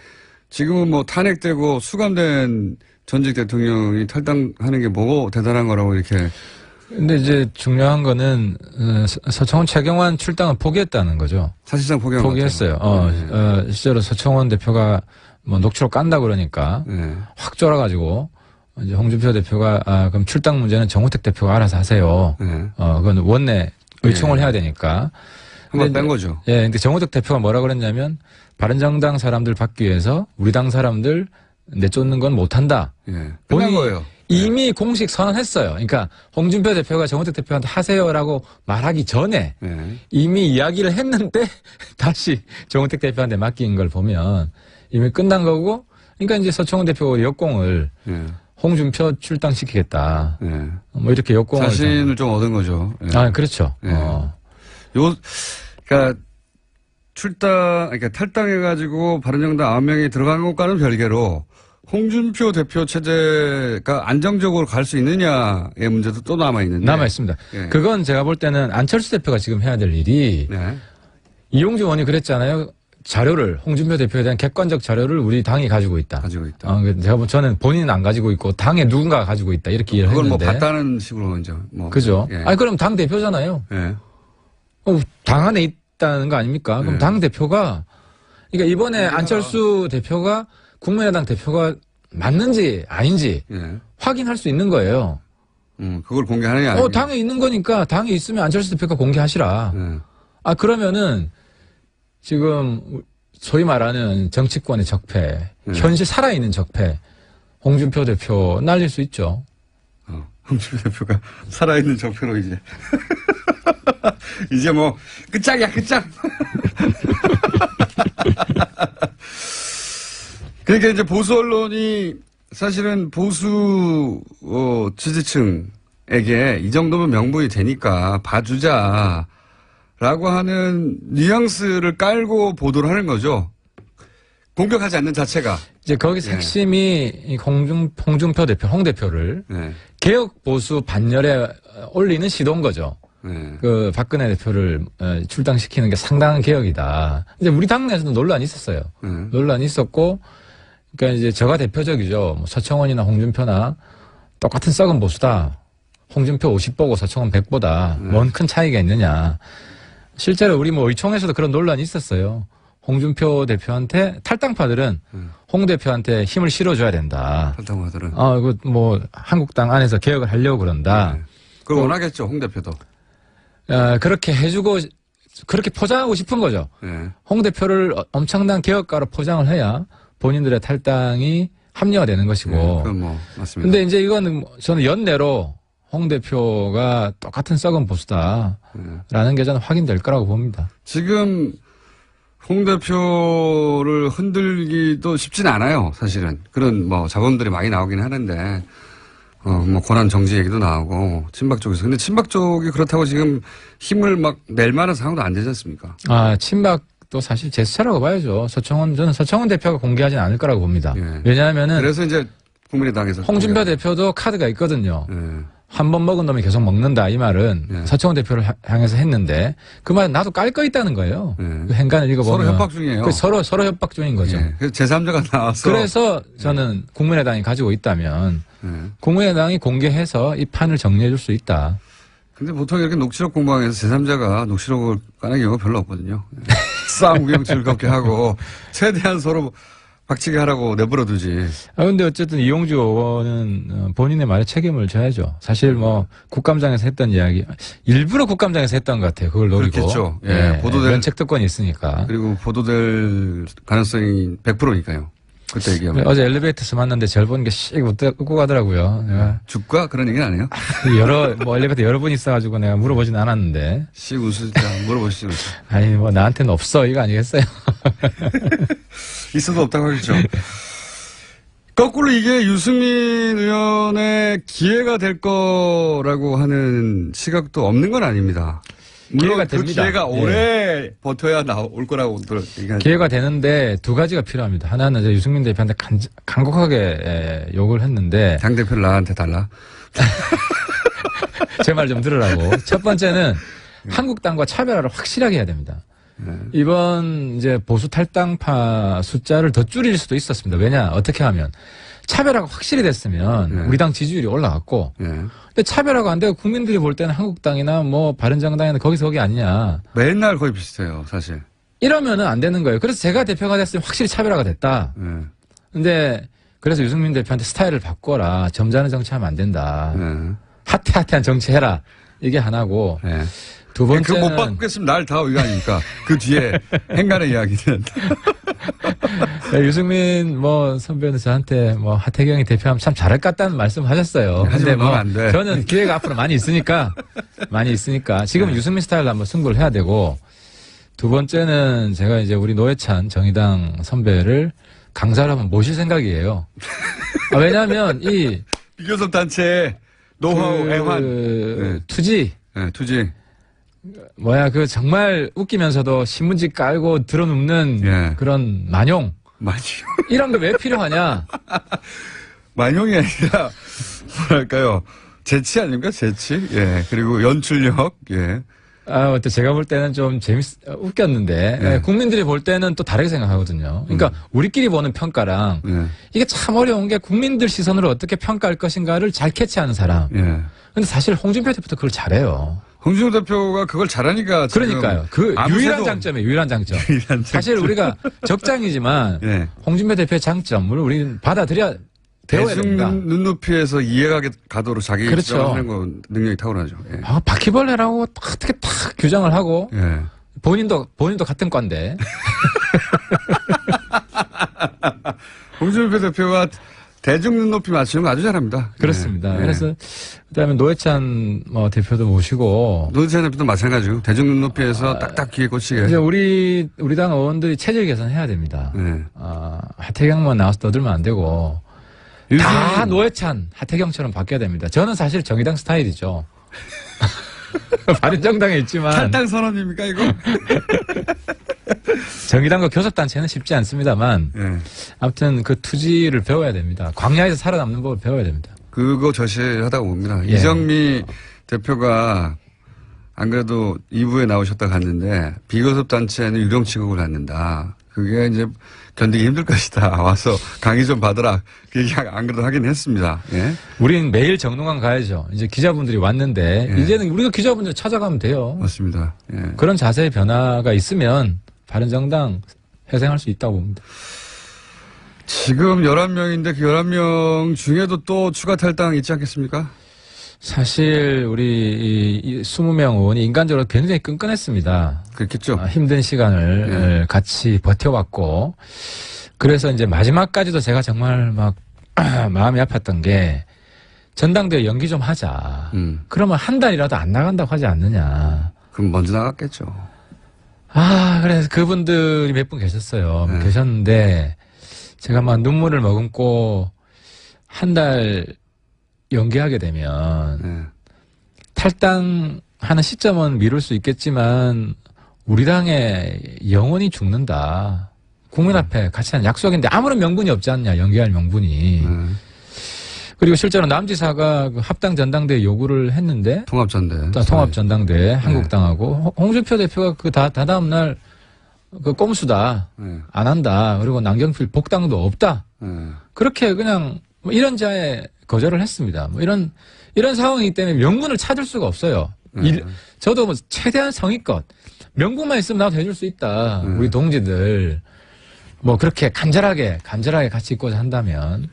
지금은 뭐 탄핵되고 수감된 전직 대통령이 탈당하는 게 뭐 대단한 거라고 이렇게.
근데 이제 중요한 거는 서청원 최경환 출당을 포기했다는 거죠.
사실상
포기했어요. 실제로 서청원 대표가 뭐 녹취록 깐다 그러니까
네.
확 쫄아가지고 이제 홍준표 대표가 그럼 출당 문제는 정우택 대표가 알아서 하세요.
네.
그건 원내 의총을 해야 되니까.
한번 뺀 거죠.
예, 근데 정우택 대표가 뭐라 그랬냐면 바른정당 사람들 받기 위해서 우리 당 사람들 내쫓는 건 못한다.
예.
본인이
거예요.
이미 공식 선언했어요. 그러니까 홍준표 대표가 정우택 대표한테 하세요라고 말하기 전에
네.
이미 이야기를 했는데 다시 정우택 대표한테 맡긴 걸 보면 이미 끝난 거고 그러니까 이제 서청원 대표 역공을
네.
홍준표 출당시키겠다.
네.
뭐 이렇게 역공을.
자신을 좀 얻은 거죠. 네.
그렇죠.
네. 그러니까 그러니까 탈당해가지고 바른정당 9명이 들어간 것과는 별개로 홍준표 대표 체제가 안정적으로 갈 수 있느냐의 문제도 또 남아있는데.
남아있습니다.
예.
그건 제가 볼 때는 안철수 대표가 지금 해야 될 일이
네.
이용주 의원이 그랬잖아요. 자료를 홍준표 대표에 대한 객관적 자료를 우리 당이 가지고 있다.
가지고 있다.
저는 본인은 안 가지고 있고 당에 누군가가 가지고 있다 이렇게 이해를
그걸
했는데.
뭐 봤다는 식으로 이제 뭐.
그죠.
예.
그럼 당 대표잖아요.
예.
당 안에 있다는 거 아닙니까? 그럼
예.
당 대표가 그러니까 이번에 안철수 대표가 국민의당 대표가 맞는지 아닌지
예.
확인할 수 있는 거예요.
그걸 공개하느냐. 아니냐.
당에 있는 거니까 당에 있으면 안철수 대표가 공개하시라.
예.
그러면은 지금 소위 말하는 정치권의 적폐, 현실 살아있는 적폐, 홍준표 대표 날릴 수 있죠.
홍준표 대표가 살아있는 적폐로 이제. 이제 뭐, 끝장이야, 끝장. 그러니까 이제 보수 언론이 사실은 보수, 지지층에게 이 정도면 명분이 되니까 봐주자. 라고 하는 뉘앙스를 깔고 보도를 하는 거죠. 공격하지 않는 자체가.
이제 거기서
예.
핵심이 이 홍준표 대표, 홍 대표를
네.
개혁 보수 반열에 올리는 시도인 거죠.
네.
그 박근혜 대표를 출당시키는 게 상당한 개혁이다. 이제 우리 당내에서도 논란이 있었어요. 논란이 있었고, 그러니까 이제 저가 대표적이죠. 뭐 서청원이나 홍준표나 똑같은 썩은 보수다. 홍준표 50 보고 서청원 100보다 뭔 큰 차이가 있느냐. 실제로 우리 뭐 의총에서도 그런 논란이 있었어요. 홍준표 대표한테 탈당파들은 홍 대표한테 힘을 실어줘야 된다.
탈당파들은.
그 뭐 한국당 안에서 개혁을 하려고 그런다.
그걸 원하겠죠, 홍 대표도.
그렇게 해주고 그렇게 포장하고 싶은 거죠.
네.
홍 대표를 엄청난 개혁가로 포장을 해야 본인들의 탈당이 합리화 되는 것이고.
그건 뭐 맞습니다.
근데 이제 이거는 저는 연내로 홍 대표가 똑같은 썩은 보수다라는 게 저는 확인될 거라고 봅니다.
지금 홍 대표를 흔들기도 쉽진 않아요, 사실은. 그런 뭐 자본들이 많이 나오긴 하는데, 뭐 권한 정지 얘기도 나오고, 친박 쪽에서. 근데 친박 쪽이 그렇다고 지금 힘을 막 낼 만한 상황도 안 되지 않습니까?
친박도 사실 제스처라고 봐야죠. 저는 서청원 대표가 공개하진 않을 거라고 봅니다.
예.
왜냐하면은.
그래서 이제 국민의당에서.
홍준표 대표도 카드가 있거든요.
예.
한 번 먹은 놈이 계속 먹는다 이 말은
예.
서청원 대표를 향해서 했는데 그 말은 나도 깔 거 있다는 거예요.
예.
그 행간을 읽어보면
서로 협박 중이에요.
서로 협박 중인 거죠.
예. 그래서 제3자가 나와서.
그래서 저는 국민의당이 가지고 있다면
예.
국민의당이 공개해서 이 판을 정리해 줄 수 있다.
근데 보통 이렇게 녹취록 공방에서 제3자가 녹취록을 까는 경우가 별로 없거든요. 싸움 구경 즐겁게 하고 최대한 서로 박치게 하라고 내버려 두지.
근데 어쨌든 이용주 의원은 본인의 말에 책임을 져야죠. 사실 뭐 국감장에서 했던 이야기 일부러 국감장에서 했던 것 같아요. 그걸 노리고.
그렇겠죠. 예. 보도될
면책 특권이 있으니까.
그리고 보도될 가능성이 100%니까요. 그때 얘기하면.
어제 엘리베이터에서 만났는데 절 보는 게 씩 웃고 가더라고요. 내가
죽과 그런 얘기는 안 해요.
엘리베이터 여러 번 있어가지고 내가 물어보진 않았는데.
씩 웃으자 물어보시죠.
아니, 뭐 나한테는 없어. 이거 아니겠어요?
있어도 없다고 하겠죠. 거꾸로 이게 유승민 의원의 기회가 될 거라고 하는 시각도 없는 건 아닙니다. 물론
기회가
그
됩니다.
기회가 오래 버텨야 올 거라고 얘기하죠.
기회가 되는데 두 가지가 필요합니다. 하나는 이제 유승민 대표한테 간곡하게 욕을 했는데.
당대표를 나한테 달라.
제 말 좀 들으라고. 첫 번째는 한국당과 차별화를 확실하게 해야 됩니다. 이번 이제 보수 탈당파 숫자를 더 줄일 수도 있었습니다. 왜냐? 어떻게 하면 차별화가 확실히 됐으면 우리 당 지지율이 올라갔고 근데 차별화가 안 되고 국민들이 볼 때는 한국당이나 뭐 바른정당이나 거기서 거기 아니냐.
맨날 거의 비슷해요, 사실.
이러면은 안 되는 거예요. 그래서 제가 대표가 됐으면 확실히 차별화가 됐다. 근데 그래서 유승민 대표한테 스타일을 바꿔라. 점잖은 정치하면 안 된다. 핫한 정치 해라. 이게 하나고. 두 번째는
그거 못 바꾸겠으면 날 다 위안이니까 그 뒤에 행간의 이야기는
유승민 뭐 선배는 저한테 뭐 하태경이 대표하면 참 잘할 것 같다는 말씀하셨어요. 근데 뭐
안 돼.
저는 기회가 앞으로 많이 있으니까 지금은 유승민 스타일로 한번 승부를 해야 되고 두 번째는 제가 이제 우리 노회찬 정의당 선배를 강사로 한번 모실 생각이에요. 왜냐하면 이
비교섭 단체 노하우 애환
투지 그 정말 웃기면서도 신문지 깔고 들어눕는 그런 만용. 이런 게 왜 필요하냐?
만용이 아니라, 뭐랄까요. 재치 아닙니까? 재치? 예. 그리고 연출력, 예.
또 제가 볼 때는 좀 웃겼는데, 국민들이 볼 때는 또 다르게 생각하거든요. 그러니까 우리끼리 보는 평가랑, 이게 참 어려운 게 국민들 시선으로 어떻게 평가할 것인가를 잘 캐치하는 사람. 근데 사실 홍준표 대표도 그걸 잘해요.
홍준표 대표가 그걸 잘하니까.
그러니까요. 그 유일한 장점이에요. 유일한 장점. 사실 우리가 적장이지만 홍준표 대표의 장점을 우리는 받아들여야 배워야 됩니다.
대중 눈높이에서 이해가 가도록 자기
그렇죠.
하는 건 능력이 탁월하죠.
바퀴벌레라고 어떻게 딱 규정을 하고 본인도 같은 과인데.
홍준표 대표가 대중 눈높이 맞추는 거 아주 잘합니다.
그렇습니다. 그래서 그다음에 노회찬 대표도 모시고
노회찬 대표도 마찬가지고 대중 눈높이에서 딱딱 귀에 꽂히게.
이제 우리 당 의원들이 체질 개선해야 됩니다. 하태경만 나와서 떠들면 안 되고 다 노회찬, 하태경처럼 바뀌어야 됩니다. 저는 사실 정의당 스타일이죠. 바른정당에 있지만
탈당 선언입니까 이거?
정의당과 교섭단체는 쉽지 않습니다만 아무튼 그 투지를 배워야 됩니다. 광야에서 살아남는 법을 배워야 됩니다.
그거 저시하다고 봅니다. 이정미 대표가 안 그래도 2부에 나오셨다 갔는데 비교섭단체는 유령 취급을 갖는다. 그게 이제 견디기 힘들 것이다. 와서 강의 좀 받으라. 그 얘기 안 그래도 하긴 했습니다.
우린 매일 정동강 가야죠. 이제 기자분들이 왔는데 이제는 우리가 기자분들 찾아가면 돼요.
맞습니다.
그런 자세의 변화가 있으면 바른정당 회생할 수 있다고 봅니다.
지금 11명인데 그 11명 중에도 또 추가 탈당 있지 않겠습니까?
사실 우리 이 20명 의원이 인간적으로 굉장히 끈끈했습니다.
그렇겠죠.
힘든 시간을 같이 버텨왔고 그래서 이제 마지막까지도 제가 정말 막 마음이 아팠던 게 전당대회 연기 좀 하자. 그러면 한 달이라도 안 나간다고 하지 않느냐.
그럼 먼저 나갔겠죠.
그래서 그분들이 몇 분 계셨어요. 계셨는데 제가 막 눈물을 머금고 한 달 연기하게 되면 탈당하는 시점은 미룰 수 있겠지만 우리 당에 영원히 죽는다. 국민 앞에 같이 한 약속인데 아무런 명분이 없지 않냐. 연기할 명분이. 그리고 실제로 남지사가 그 합당 전당대회 요구를 했는데 통합전당대회 한국당하고 홍준표 대표가 그 다다음 날 그 꼼수다 안 한다 그리고 남경필 복당도 없다 그렇게 그냥 뭐 이런 자에 거절을 했습니다. 뭐 이런 상황이기 때문에 명분을 찾을 수가 없어요. 저도 뭐 최대한 성의껏 명분만 있으면 나도 해줄 수 있다. 우리 동지들 뭐 그렇게 간절하게 같이 있고자 한다면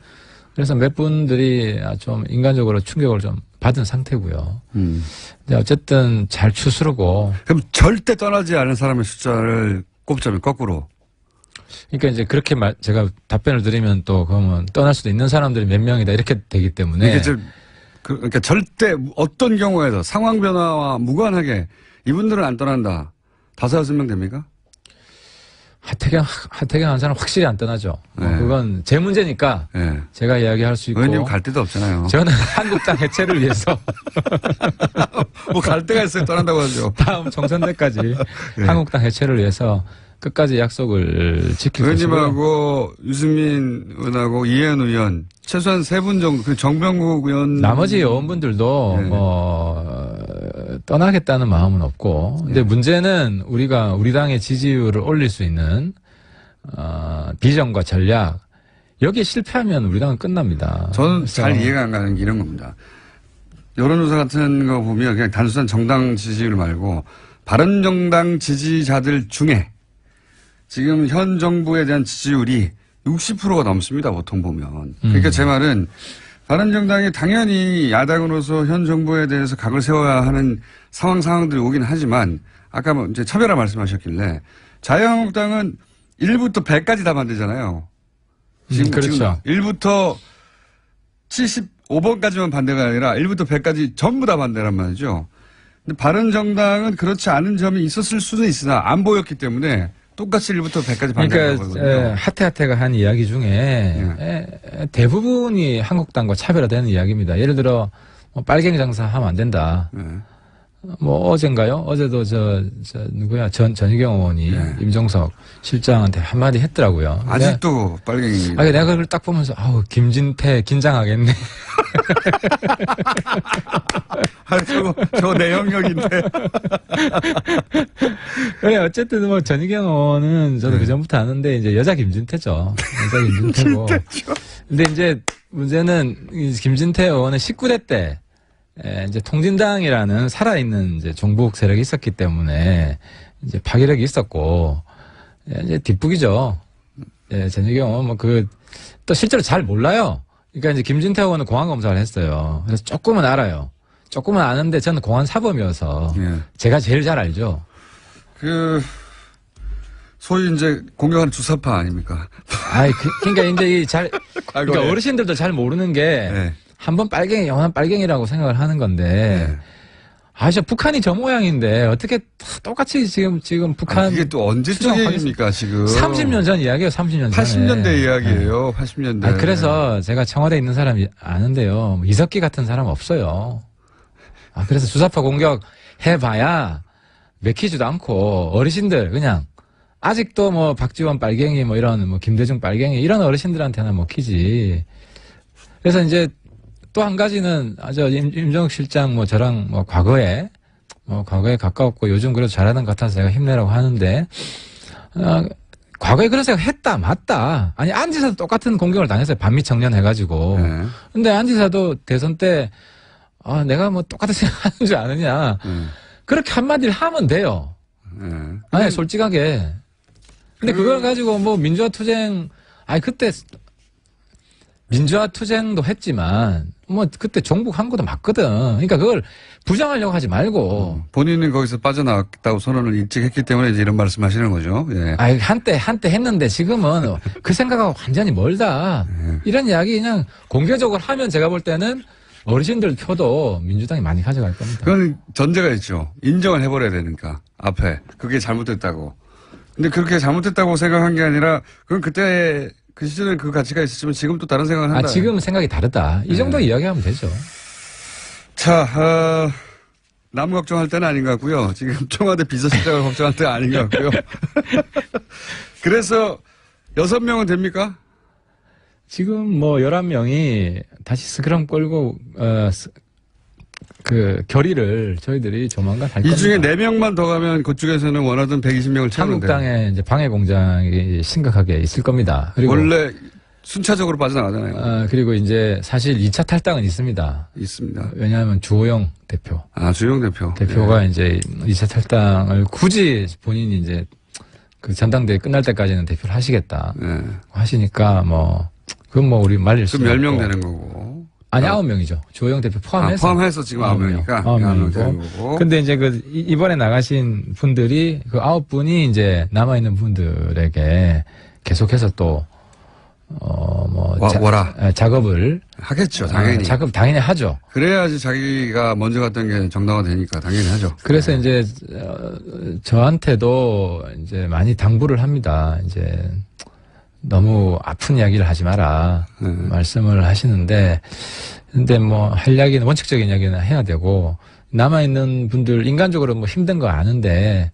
그래서 몇 분들이 좀 인간적으로 충격을 좀 받은 상태고요. 어쨌든 잘 추스르고.
그럼 절대 떠나지 않은 사람의 숫자를 꼽자면 거꾸로.
그러니까 이제 그렇게 제가 답변을 드리면 또 그러면 떠날 수도 있는 사람들이 몇 명이다 이렇게 되기 때문에.
그러니까 절대 어떤 경우에도 상황 변화와 무관하게 이분들은 안 떠난다. 5-6명 됩니까?
하태경 한 사람 확실히 안 떠나죠. 그건 제 문제니까 제가 이야기할 수 있고.
의원님 갈 데도 없잖아요.
저는 한국당 해체를 위해서.
뭐 갈 데가 있어요. 떠난다고 하죠.
다음 총선 때까지 한국당 해체를 위해서 끝까지 약속을 지킬 것이고요.
의원님하고 유승민 의원하고 이해은 의원 최소한 3분 정도 그 정병국 의원
나머지 의원분들도 떠나겠다는 마음은 없고 근데 문제는 우리가 우리 당의 지지율을 올릴 수 있는 비전과 전략 여기에 실패하면 우리 당은 끝납니다.
저는 잘 이해가 안 가는 게 이런 겁니다. 여론조사 같은 거 보면 그냥 단순한 정당 지지율 말고 바른정당 지지자들 중에 지금 현 정부에 대한 지지율이 60%가 넘습니다. 보통 보면. 그러니까 제 말은 바른정당이 당연히 야당으로서 현 정부에 대해서 각을 세워야 하는 상황들이 오긴 하지만 아까 뭐 이제 차별화 말씀하셨길래 자유한국당은 1부터 100까지 다 반대잖아요. 지금
그렇죠.
1부터 75번까지만 반대가 아니라 1부터 100까지 전부 다 반대란 말이죠. 근데 바른정당은 그렇지 않은 점이 있었을 수도 있으나 안 보였기 때문에 똑같이 1부터 100까지 반대하는 거거든요.
그러니까 하태가 한 이야기 중에 대부분이 한국당과 차별화되는 이야기입니다. 예를 들어 뭐 빨갱이 장사하면 안 된다. 뭐 어젠가요? 어제도 누구야 전희경 의원이 임종석 실장한테 한마디 했더라고요.
아직도 빨갱이.
내가 그걸 딱 보면서 김진태 긴장하겠네.
저 내 영역인데.
그래 어쨌든 뭐 전희경 의원은 저도 그 전부터 아는데 이제 여자 김진태죠. 여자 김진태고. 근데 이제 문제는 김진태 의원은 19대 때 이제 통진당이라는 살아있는 이제 종북 세력이 있었기 때문에 이제 파괴력이 있었고 이제 뒷북이죠. 전희경 의원 뭐 또 실제로 잘 몰라요. 그러니까 이제 김진태 의원은 공안 검사를 했어요. 그래서 조금은 알아요. 조금은 아는데 저는 공안 사범이어서 제가 제일 잘 알죠.
소위 이제 공격하는 주사파 아닙니까?
그러니까 이제 그러니까 어르신들도 잘 모르는 게 한번 영원한 빨갱이라고 생각을 하는 건데. 저 북한이 저 모양인데 어떻게 똑같이 지금 북한
이게 또 언제적 얘기입니까 지금?
30년 전 이야기예요. 30년 전에.
80년대 이야기예요. 80년대.
그래서 제가 청와대에 있는 사람이 아는데요. 이석기 같은 사람 없어요. 그래서 주사파 공격 해봐야 맥히지도 않고 어르신들 그냥 아직도 뭐 박지원 빨갱이 뭐 이런 뭐 김대중 빨갱이 이런 어르신들한테는 먹히지. 그래서 이제 또 한 가지는 임종석 실장 뭐 저랑 뭐 과거에 가까웠고 요즘 그래도 잘하는 것 같아서 제가 힘내라고 하는데 과거에 그런 생각 했다 맞다. 안지사도 똑같은 공격을 당했어요. 반미 청년 해가지고. 근데 안지사도 대선 때 내가 뭐 똑같은 생각하는 줄 아느냐. 그렇게 한마디를 하면 돼요. 솔직하게. 근데 그걸 가지고 뭐 민주화 투쟁 그때 민주화 투쟁도 했지만 뭐 그때 종북한 것도 맞거든. 그러니까 그걸 부정하려고 하지 말고.
본인은 거기서 빠져나왔다고 선언을 일찍 했기 때문에 이제 이런 말씀하시는 거죠.
한때 했는데 지금은 그 생각하고 완전히 멀다. 이런 이야기 그냥 공개적으로 하면 제가 볼 때는 어르신들 표도 민주당이 많이 가져갈 겁니다.
그건 전제가 있죠. 인정을 해버려야 되니까 앞에 그게 잘못됐다고. 근데 그렇게 잘못됐다고 생각한 게 아니라 그건 그때 그 시절에 그 가치가 있었지만 지금 또 다른 생각을 한다.
지금 생각이 다르다. 이 정도 이야기하면 되죠.
자, 남 걱정할 때는 아닌 것 같고요. 지금 청와대 비서실장을 걱정할 때는 아닌 것 같고요. 그래서 6명은 됩니까?
지금 뭐 11명이 다시 스크럼 끌고 그 결의를 저희들이 조만간 할 겁니다.
이 중에 4명만 더 가면 그쪽에서는 원하던 120명을 채우는데
한국당에 이제 방해 공장이 심각하게 있을 겁니다. 그리고
원래 순차적으로 빠져나가잖아요.
그리고 이제 사실 2차 탈당은 있습니다.
있습니다.
왜냐하면 주호영 대표.
주호영 대표.
대표가 이제 2차 탈당을 굳이 본인이 이제 그 전당대회 끝날 때까지는 대표를 하시겠다. 하시니까 뭐, 그건 뭐 우리 말릴 수
그럼
없고.
10명 되는 거고.
아니, 9명이죠. 주호영 대표 포함해서.
포함해서 지금 9명이니까.
9명이고.
되는 거고.
근데 이제 이번에 나가신 분들이 9분이 이제 남아있는 분들에게 계속해서 또, 작업을.
하겠죠, 당연히.
작업 당연히 하죠.
그래야지 자기가 먼저 갔던 게 정당화 되니까 당연히 하죠.
그래서 이제, 저한테도 이제 많이 당부를 합니다. 이제, 너무 아픈 이야기를 하지 마라. 말씀을 하시는데, 근데 뭐, 할 이야기는, 원칙적인 이야기는 해야 되고, 남아있는 분들, 인간적으로 뭐 힘든 거 아는데,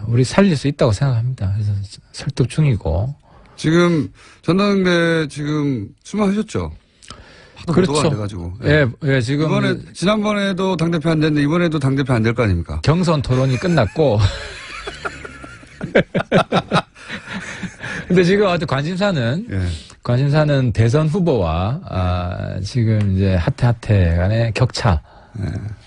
우리 살릴 수 있다고 생각합니다. 그래서 설득 중이고.
지금, 전당대 지금 출마하셨죠? 하도
그렇죠.
보도가 안 돼가지고.
예, 지금.
지난번에도 당대표 안 됐는데, 이번에도 당대표 안 될 거 아닙니까?
경선 토론이 끝났고. 근데 지금 관심사는 대선 후보와 지금 이제 하태 간의 격차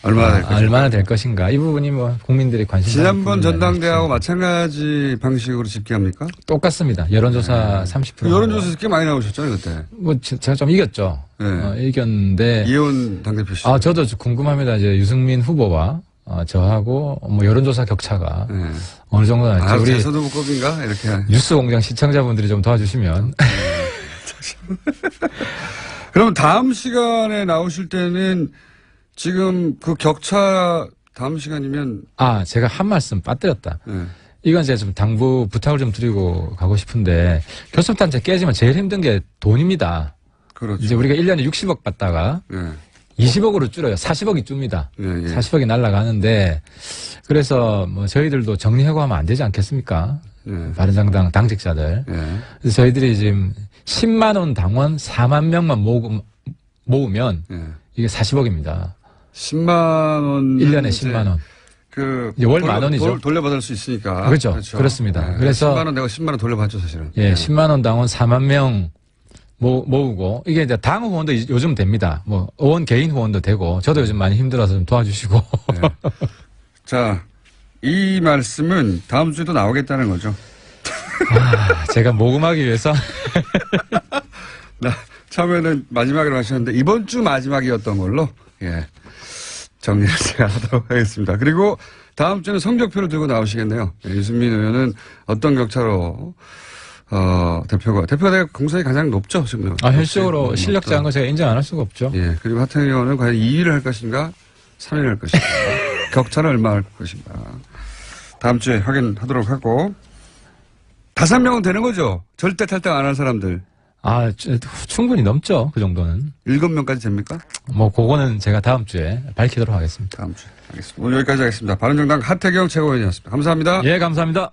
얼마나 될 것인가 이 부분이 뭐 국민들이 관심.
지난번 전당대회하고 마찬가지 방식으로 집계합니까?
똑같습니다. 여론조사 30%.
여론조사에서 꽤 많이 나오셨잖아요 그때.
뭐 제가 좀 이겼죠. 이겼는데.
이혼 당대표 씨.
저도 궁금합니다. 이제 유승민 후보와 저하고 뭐 여론조사 격차가 어느 정도 날지 우리
대선 후보급인가 이렇게
뉴스공장 시청자분들이 좀 도와주시면.
그럼 다음 시간에 나오실 때는 지금 그 격차 다음 시간이면
제가 한 말씀 빠뜨렸다. 이건 제가 좀 당부 부탁을 좀 드리고 가고 싶은데 교섭단체 깨지면 제일 힘든 게 돈입니다.
그렇죠.
이제 우리가 1년에 60억 받다가 20억으로 줄어요. 40억이 줍니다. 40억이 날아가는데 그래서 뭐 저희들도 정리하고 하면 안 되지 않겠습니까? 바른정당 당직자들. 그래서 저희들이 지금 10만 원 당원 4만 명만 모으면 이게 40억입니다.
10만 원
1년에 10만 원. 월 만 원이죠.
돌려받을 수 있으니까.
그렇죠. 그렇습니다. 그래서
10만 원 내가 10만 원 돌려받죠 사실은.
10만 원 당원 4만 명 모으고 이게 이제 당 후원도 요즘 됩니다. 뭐 의원 개인 후원도 되고 저도 요즘 많이 힘들어서 좀 도와주시고.
자, 이 말씀은 다음 주에도 나오겠다는 거죠.
제가 모금하기 위해서.
처음에는 마지막으로 하셨는데 이번 주 마지막이었던 걸로 정리를 제가 하도록 하겠습니다. 그리고 다음 주는 성적표를 들고 나오시겠네요. 유승민 의원은 어떤 격차로 대표가 공산이 가장 높죠 지금.
현실적으로 실력자인 거 제가 인정 안 할 수가 없죠.
그리고 하태경 의원은 과연 2위를 할 것인가 3위를 할 것인가 격차는 얼마 할 것인가 다음 주에 확인하도록 하고 5명은 되는 거죠. 절대 탈당 안 할 사람들.
충분히 넘죠. 그 정도는.
7명까지 됩니까?
뭐 그거는 제가 다음 주에 밝히도록 하겠습니다.
다음 주에 알겠습니다. 오늘 여기까지 하겠습니다. 바른정당 하태경 최고위원이었습니다. 감사합니다.
예, 감사합니다.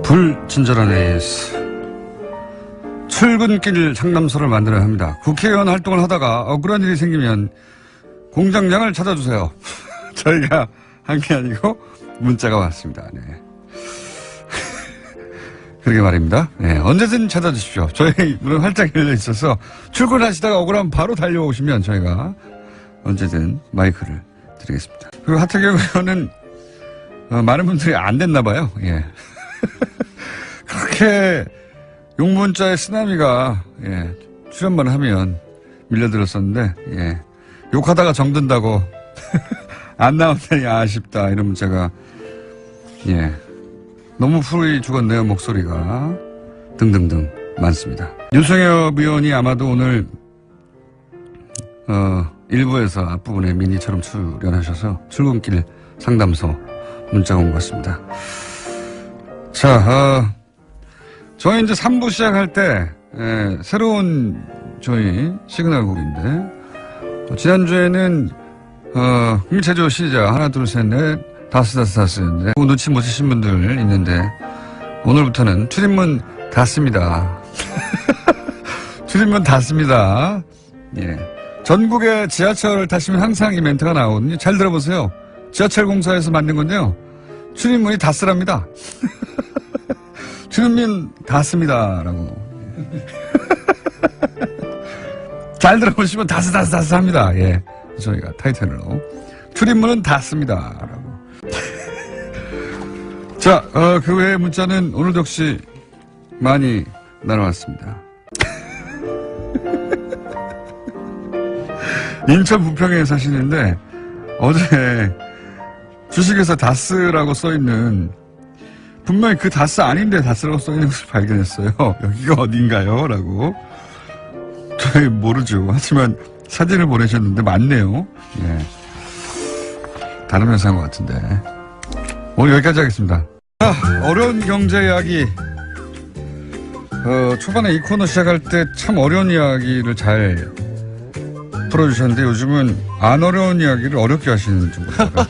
불친절한 AS. 출근길 상담소를 만들어야 합니다. 국회의원 활동을 하다가 억울한 일이 생기면 공장장을 찾아주세요. 저희가 한 게 아니고 문자가 왔습니다. 그러게 말입니다. 언제든 찾아주십시오. 저희 문은 활짝 열려 있어서 출근하시다가 억울하면 바로 달려오시면 저희가 언제든 마이크를 드리겠습니다. 그리고 하태경 의원은 많은 분들이 안 됐나 봐요. 그렇게 용문자의 쓰나미가 출연만 하면 밀려들었었는데 욕하다가 정든다고 안 나왔다니 아쉽다 이런 문자가 너무 풀이 죽었네요 목소리가 등등등 많습니다. 윤석엽 의원이 아마도 오늘 일부에서 앞부분에 미니처럼 출연하셔서 출근길 상담소 문자가 온 것 같습니다. 자, 저희 이제 3부 시작할 때 새로운 저희 시그널곡인데 지난주에는 국민체조 시작 하나 둘 셋 넷 다스였는데 눈치 못 채신 분들 있는데 오늘부터는 출입문 닫습니다. 출입문 닫습니다. 예. 전국의 지하철을 타시면 항상 이 멘트가 나오거든요. 잘 들어보세요. 지하철 공사에서 만든 건데요. 출입문이 닫으랍니다. 출입문 닫습니다라고. 잘 들어보시면 다스 합니다. 예. 저희가 타이틀로. 출입문은 닫습니다라고. 자, 그 외의 문자는 오늘도 역시 많이 날아왔습니다. 인천 부평에 사시는데 어제 주식에서 다스라고 써있는 분명히 그 다스 아닌데 다스라고 써있는 것을 발견했어요. 여기가 어딘가요? 라고. 저희 모르죠. 하지만 사진을 보내셨는데 맞네요. 예. 다른 회사인 것 같은데. 오늘 여기까지 하겠습니다. 어려운 경제 이야기. 초반에 이 코너 시작할 때 참 어려운 이야기를 잘 풀어주셨는데 요즘은 안 어려운 이야기를 어렵게 하시는 좀 같아요.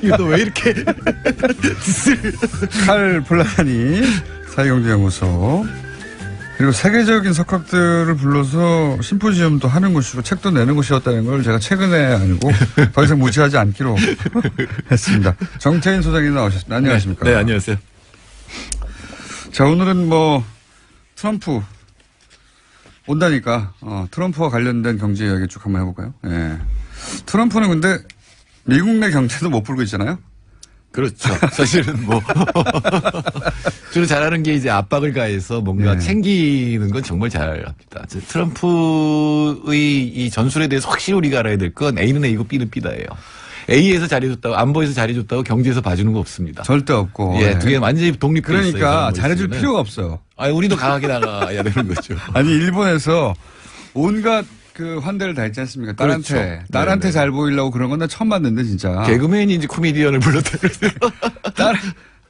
이거 왜 이렇게
칼 플라니 사회경제연구소 그리고 세계적인 석학들을 불러서 심포지엄도 하는 곳이고 책도 내는 곳이었다는 걸 제가 최근에 알고 더 이상 무시하지 않기로 했습니다. 정태인 소장님 나오셨습니다. 안녕하십니까?
네, 안녕하세요.
자, 오늘은 트럼프 온다니까 트럼프와 관련된 경제 이야기 쭉 한번 해볼까요? 예. 트럼프는 근데 미국 내 경제도 못 풀고 있잖아요.
그렇죠. 사실은 주로 잘하는 게 이제 압박을 가해서 뭔가 챙기는 건 정말 잘합니다. 트럼프의 이 전술에 대해서 확실히 우리가 알아야 될 건 A는 A고 B는 B다예요. A에서 잘해줬다고, 안보에서 잘해줬다고 경제에서 봐주는 거 없습니다.
절대 없고.
예, 두 개 완전히 독립돼 있어요.
그러니까 잘해줄 필요가 없어요.
우리도 강하게 나가야 되는 거죠.
아니, 일본에서 온갖 그 환대를 다 했지 않습니까? 딸한테.
그렇죠.
딸한테
네네.
잘 보이려고 그런 건 나 처음 봤는데, 진짜.
개그맨인지 코미디언을 불렀다 그러세요.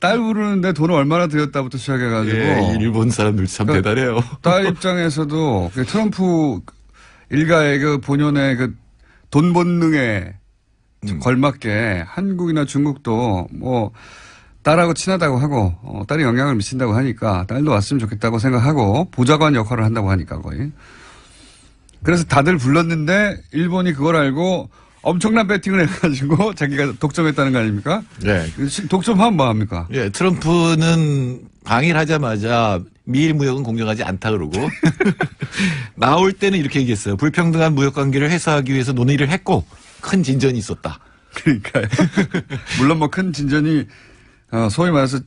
딸 부르는데 돈을 얼마나 들였다부터 시작해가지고.
예, 일본 사람들 참 대단해요.
딸 입장에서도 그 트럼프 일가의 그 본연의 그 돈 본능에 걸맞게 한국이나 중국도 딸하고 친하다고 하고 딸이 영향을 미친다고 하니까 딸도 왔으면 좋겠다고 생각하고 보좌관 역할을 한다고 하니까 거의. 그래서 다들 불렀는데 일본이 그걸 알고 엄청난 배팅을 해가지고 자기가 독점했다는 거 아닙니까?
네.
독점하면 뭐합니까?
예, 트럼프는 방일 하자마자 미일 무역은 공정하지 않다 그러고 나올 때는 이렇게 얘기했어요. 불평등한 무역 관계를 해소하기 위해서 논의를 했고 큰 진전이 있었다.
그러니까요. 물론 큰 진전이 소위 말해서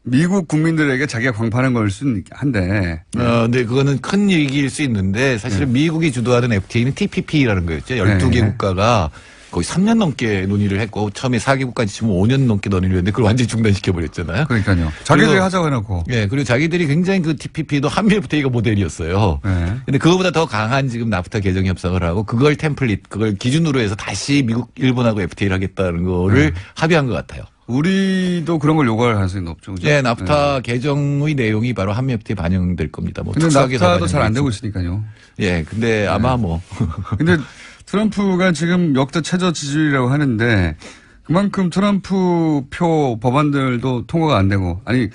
미국 국민들에게 자기가 광판한 걸 수는 한데.
근데 그거는 큰 얘기일 수 있는데 사실은 미국이 주도하는 FTA는 TPP라는 거였죠. 12개 국가가 거의 3년 넘게 논의를 했고 처음에 4개국까지 치면 5년 넘게 논의를 했는데 그걸 완전히 중단시켜버렸잖아요.
그러니까요. 자기들이 하자고 해놓고.
예, 그리고 자기들이 굉장히 그 TPP도 한미 FTA가 모델이었어요. 근데 그거보다 더 강한 지금 나프타 개정 협상을 하고 그걸 템플릿, 그걸 기준으로 해서 다시 미국, 일본하고 FTA를 하겠다는 거를 합의한 것 같아요.
우리도 그런 걸 요구할 가능성이 높죠. 그죠?
네, 나프타 개정의 내용이 바로 한미 FTA에 반영될 겁니다.
근데 나프타도 잘 안 되고 있으니까요.
예, 근데 아마
근데 트럼프가 지금 역대 최저 지지율이라고 하는데 그만큼 트럼프 표 법안들도 통과가 안 되고 아니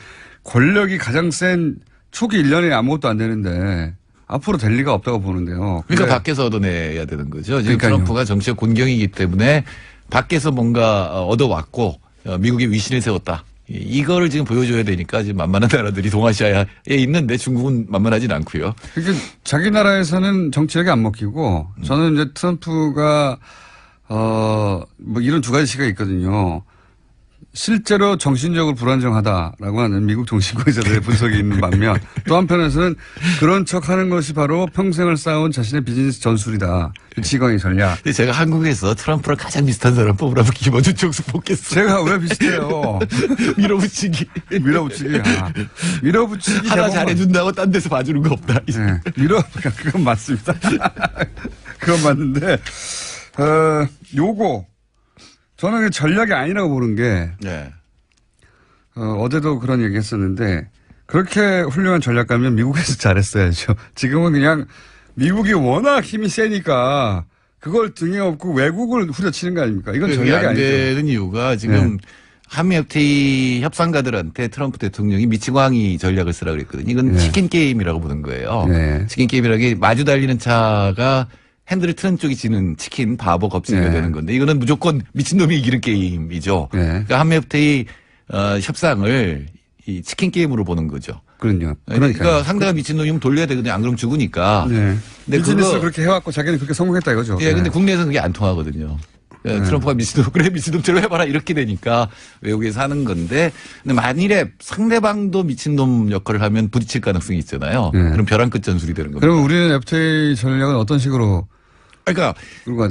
권력이 가장 센 초기 1년에 아무것도 안 되는데 앞으로 될 리가 없다고 보는데요.
그러니까 밖에서 얻어내야 되는 거죠. 지금 트럼프가 정치적 곤경이기 때문에 밖에서 뭔가 얻어왔고 미국의 위신을 세웠다. 이거를 지금 보여줘야 되니까 지금 만만한 나라들이 동아시아에 있는데 중국은 만만하진 않고요.
그러니까 자기 나라에서는 정치력이 안 먹히고 저는 이제 트럼프가 이런 두 가지가 있거든요. 실제로 정신적으로 불안정하다라고 하는 미국 정신과의자들의 분석이 있는 반면 또 한편에서는 그런 척하는 것이 바로 평생을 쌓아온 자신의 비즈니스 전술이다. 지광의 전략.
근데 제가 한국에서 트럼프랑 가장 비슷한 사람 뽑으라면 김어준 총수 뽑겠어요.
제가 왜 비슷해요?
밀어붙이기.
밀어붙이기.
하나 잘해준다고 딴 데서 봐주는 거 없다.
네. 그건 맞습니다. 그건 맞는데 요거 저는 전략이 아니라고 보는 게 어제도 그런 얘기 했었는데 그렇게 훌륭한 전략가면 미국에서 잘했어야죠. 지금은 그냥 미국이 워낙 힘이 세니까 그걸 등에 업고 외국을 후려치는 거 아닙니까? 이건 전략이
안
아니죠.
되는 이유가 지금 한미 FTA 협상가들한테 트럼프 대통령이 미치광이 전략을 쓰라고 그랬거든요. 이건 치킨 게임이라고 보는 거예요. 치킨 게임이라는 게 마주 달리는 차가 핸들을 트는 쪽이 지는 치킨 바보 겁쟁이가 되는 건데 이거는 무조건 미친놈이 이기는 게임이죠. 그러니까 한미 FTA 협상을 이 치킨 게임으로 보는 거죠. 그러니까 상대가 미친놈이면 돌려야 되거든요. 안 그러면 죽으니까. 근데
비즈니스를 그렇게 해왔고 자기는 그렇게 성공했다 이거죠.
예, 근데 국내에서는 그게 안 통하거든요. 트럼프가 미친놈, 그래, 미친놈처럼 해봐라. 이렇게 되니까 외국에서 하는 건데, 근데 만일에 상대방도 미친놈 역할을 하면 부딪힐 가능성이 있잖아요. 그럼 벼랑 끝 전술이 되는 겁니다.
그러면 우리는 FTA 전략은 어떤 식으로?
그러니까,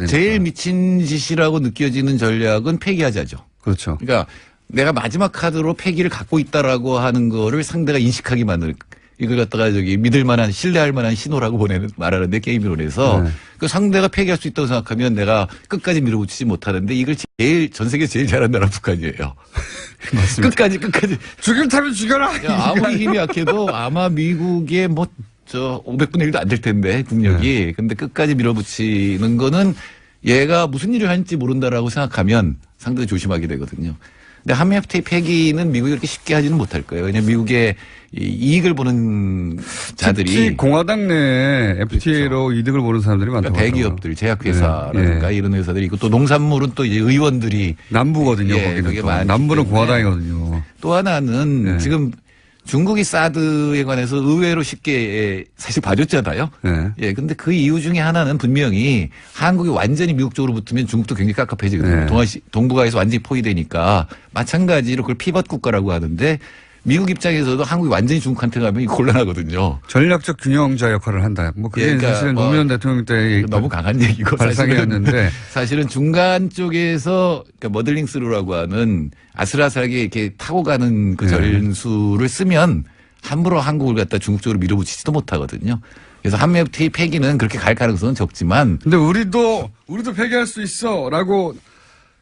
제일 미친 짓이라고 느껴지는 전략은 폐기하자죠.
그렇죠.
그러니까, 내가 마지막 카드로 폐기를 갖고 있다라고 하는 거를 상대가 인식하게 만들, 이걸 갖다가 믿을 만한, 신뢰할 만한 신호라고 말하는데 게임이론에서 그 상대가 폐기할 수 있다고 생각하면 내가 끝까지 밀어붙이지 못하는데 이걸 전 세계 제일 잘하는 나라 북한이에요.
맞습니다.
끝까지.
죽일 타면 죽여라!
아무리 힘이 약해도 아마 미국의 500분의 1도 안 될 텐데, 국력이. 근데 끝까지 밀어붙이는 거는 얘가 무슨 일을 할지 모른다라고 생각하면 상대가 조심하게 되거든요. 근데 한미 FTA 폐기는 미국이 그렇게 쉽게 하지는 못할 거예요. 왜냐하면 미국의 이익을 보는 자들이.
특히 공화당 내에 FTA로 그렇죠. 이득을 보는 사람들이 많다고.
그러니까 대기업들, 제약회사라든가 이런 회사들이 있고 또 농산물은 또 이제 의원들이.
남부거든요. 거기는 남부는 공화당이거든요.
또 하나는 지금 중국이 사드에 관해서 의외로 쉽게 사실 봐줬잖아요. 예, 근데 그 이유 중에 하나는 분명히 한국이 완전히 미국 쪽으로 붙으면 중국도 굉장히 깝깝해지거든요. 동북아에서 완전히 포위되니까 마찬가지로 그걸 피벗 국가라고 하는데 미국 입장에서도 한국이 완전히 중국한테 가면 곤란하거든요.
전략적 균형자 역할을 한다. 그게 그러니까 사실은 노무현 대통령 때
너무 강한 얘기고
발상이었는데
사실은 중간 쪽에서 그러니까 머들링스루라고 하는 아슬아슬하게 이렇게 타고 가는 그 전술을 쓰면 함부로 한국을 갖다 중국 쪽으로 밀어붙이지도 못하거든요. 그래서 한미 FTA 폐기는 그렇게 갈 가능성은 적지만.
근데 우리도 폐기할 수 있어라고.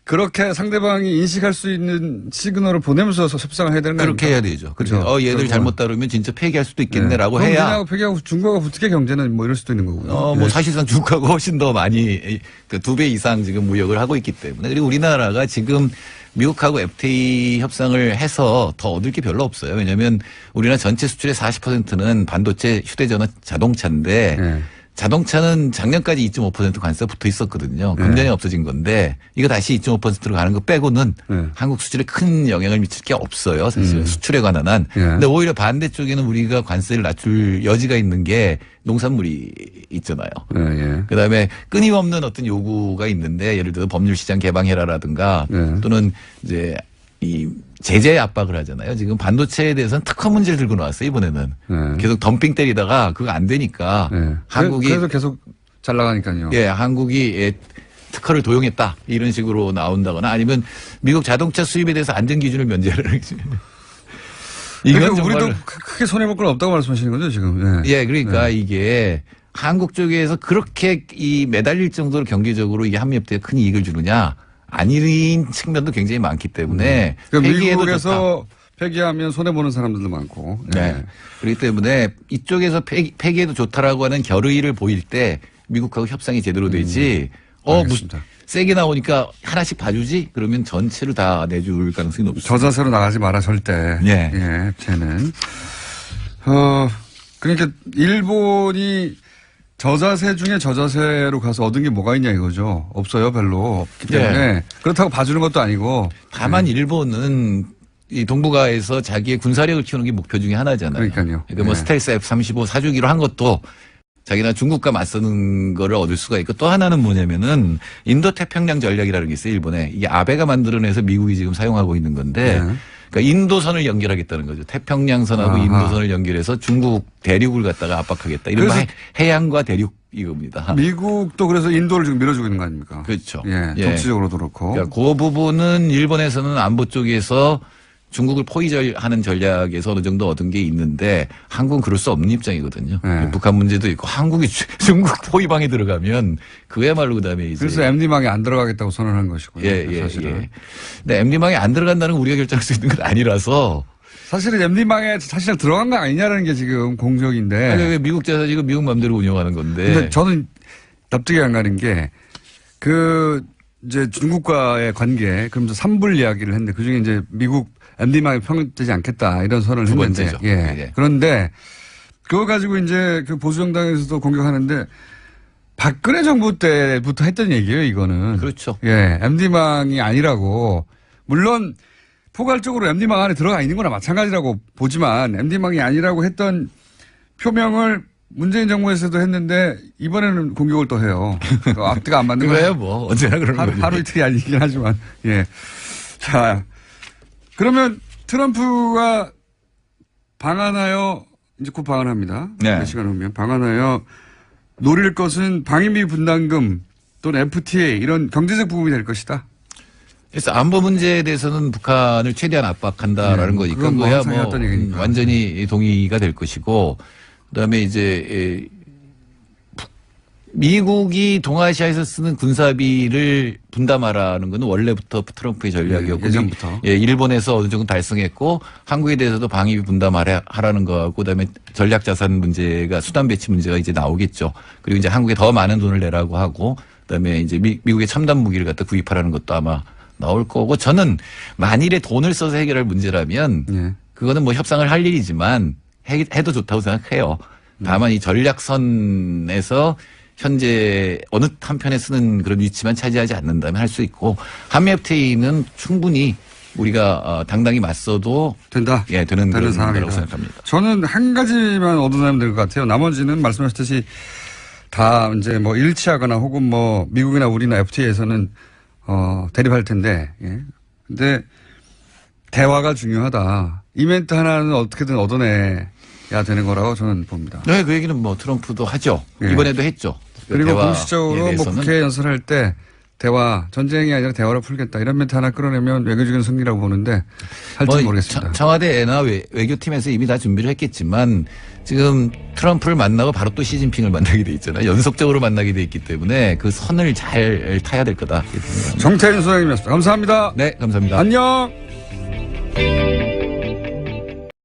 그렇게 상대방이 인식할 수 있는 시그널을 보내면서 협상을 해야 되는 거예요.
그렇게 해야 되죠. 그렇죠. 얘들 잘못 다루면 진짜 폐기할 수도 있겠네라고 해야.
우리나라하고 폐기하고 중국하고 붙게 경제는 이럴 수도 있는 거고요.
사실상 중국하고 훨씬 더 많이, 2배 이상 지금 무역을 하고 있기 때문에. 그리고 우리나라가 지금 미국하고 FTA 협상을 해서 더 얻을 게 별로 없어요. 왜냐하면 우리나라 전체 수출의 40%는 반도체, 휴대전화, 자동차인데 자동차는 작년까지 2.5% 관세가 붙어 있었거든요. 금년에 없어진 건데 이거 다시 2.5%로 가는 거 빼고는 한국 수출에 큰 영향을 미칠 게 없어요. 사실 수출에 관한 한. 근데 오히려 반대쪽에는 우리가 관세를 낮출 여지가 있는 게 농산물이 있잖아요. 그다음에 끊임없는 어떤 요구가 있는데 예를 들어 법률시장 개방해라라든가 또는 이제 이 제재 압박을 하잖아요. 지금 반도체에 대해서는 특허 문제를 들고 나왔어요. 이번에는 계속 덤핑 때리다가 그거 안 되니까 한국이
그래서 계속 잘 나가니까요.
예, 한국이 특허를 도용했다 이런 식으로 나온다거나 아니면 미국 자동차 수입에 대해서 안전 기준을 면제를
이건 우리도 크게 손해 볼 건 없다고 말씀하시는 거죠 지금?
예, 그러니까 이게 한국 쪽에서 그렇게 이 매달릴 정도로 경제적으로 이게 한미 FTA에 큰 이익을 주느냐? 아닌 측면도 굉장히 많기 때문에
그러니까 미국에서 폐기하면 손해보는 사람들도 많고.
그렇기 때문에 이쪽에서 폐기해도 좋다라고 하는 결의를 보일 때 미국하고 협상이 제대로 되지 세게 나오니까 하나씩 봐주지 그러면 전체를 다 내줄 가능성이 높습니다.
저자세로 나가지 마라 절대. 쟤는. 그러니까 일본이 저자세 중에 저자세로 가서 얻은 게 뭐가 있냐 이거죠. 없어요, 별로. 없기 때문에. 그렇다고 봐주는 것도 아니고.
다만 일본은 이 동북아에서 자기의 군사력을 키우는 게 목표 중에 하나잖아요.
그러니까요.
그러니까 스텔스 F-35 사주기로 한 것도 자기나 중국과 맞서는 거를 얻을 수가 있고 또 하나는 뭐냐면은 인도 태평양 전략이라는 게 있어요, 일본에. 이게 아베가 만들어내서 미국이 지금 사용하고 있는 건데 그러니까 인도선을 연결하겠다는 거죠. 태평양선하고 인도선을 연결해서 중국 대륙을 갖다가 압박하겠다. 이런 해양과 대륙 이겁니다.
미국도 그래서 인도를 지금 밀어주고 있는 거 아닙니까?
그렇죠.
정치적으로도 그렇고.
그러니까 그 부분은 일본에서는 안보 쪽에서 중국을 포위하는 전략에서 어느 정도 얻은 게 있는데 한국은 그럴 수 없는 입장이거든요. 북한 문제도 있고 한국이 중국 포위방에 들어가면 그야말로 그다음에 이제
그래서 MD망에 안 들어가겠다고 선언한 것이고요. 사실은.
근데 MD망에 안 들어간다는 건 우리가 결정할 수 있는 건 아니라서
사실은 MD망에 사실 들어간 거 아니냐는 게 지금 공적인데.
아니, 왜 미국 자사 지금 미국 마음대로 운영하는 건데.
근데 저는 납득이 안 가는 게 이제 중국과의 관계, 그러면서 3불 이야기를 했는데 그중에 이제 미국 MD망이 평등되지 않겠다 이런 선언을
두
했는데.
번째죠.
예.
네.
그런데 그거 가지고 이제 그 보수정당에서도 공격하는데 박근혜 정부 때부터 했던 얘기예요, 이거는.
그렇죠.
예. MD망이 아니라고. 물론 포괄적으로 MD망 안에 들어가 있는 거나 마찬가지라고 보지만 MD망이 아니라고 했던 표명을 문재인 정부에서도 했는데 이번에는 공격을 또 해요. 앞뒤가 안 맞는
그거야 뭐 언제나 그런 거지.
하루 이틀이 아니긴 하지만. 예. 자, 그러면 트럼프가 방한하여 이제 곧 방한합니다.
네.
몇 시간 후면 방한하여 노릴 것은 방위비 분담금 또는 FTA 이런 경제적 부분이 될 것이다.
그래서 안보 문제에 대해서는 북한을 최대한 압박한다라는 거니까
그건 뭐
그거야
항상
뭐
해왔던 얘기니까.
완전히 동의가 될 것이고 그다음에 이제 미국이 동아시아에서 쓰는 군사비를 분담하라는 건 원래부터 트럼프의 전략이었고
예전부터.
예, 일본에서 어느 정도 달성했고 한국에 대해서도 방위비 분담하라는 거하고 그다음에 전략 자산 문제가 수단 배치 문제가 이제 나오겠죠. 그리고 이제 한국에 더 많은 돈을 내라고 하고 그다음에 이제 미국의 첨단 무기를 갖다 구입하라는 것도 아마 나올 거고 저는 만일에 돈을 써서 해결할 문제라면
예.
그거는 뭐 협상을 할 일이지만 해도 좋다고 생각해요. 다만 이 전략선에서 현재 어느 한편에 쓰는 그런 위치만 차지하지 않는다면 할 수 있고 한미 FTA는 충분히 우리가 당당히 맞서도
된다.
예, 되는 그런
상황이라고
거라고 생각합니다.
저는 한 가지만 얻어내면 될 것 같아요. 나머지는 말씀하셨듯이 다 이제 뭐 일치하거나 혹은 뭐 미국이나 우리나 FTA에서는 대립할 텐데, 예. 근데 대화가 중요하다. 이 멘트 하나는 어떻게든 얻어내야 되는 거라고 저는 봅니다.
네, 그 얘기는 뭐 트럼프도 하죠.
예.
이번에도 했죠.
그리고
대화에
공식적으로 뭐
대해서는.
국회 연설할 때 대화, 전쟁이 아니라 대화로 풀겠다. 이런 멘트 하나 끌어내면 외교적인 승리라고 보는데 할지 모르겠습니다.
청와대나 외교팀에서 이미 다 준비를 했겠지만 지금 트럼프를 만나고 바로 또 시진핑을 만나게 돼 있잖아요. 연속적으로 만나게 돼 있기 때문에 그 선을 잘 타야 될 거다.
정태인 소장님이었습니다. 감사합니다.
네, 감사합니다.
안녕.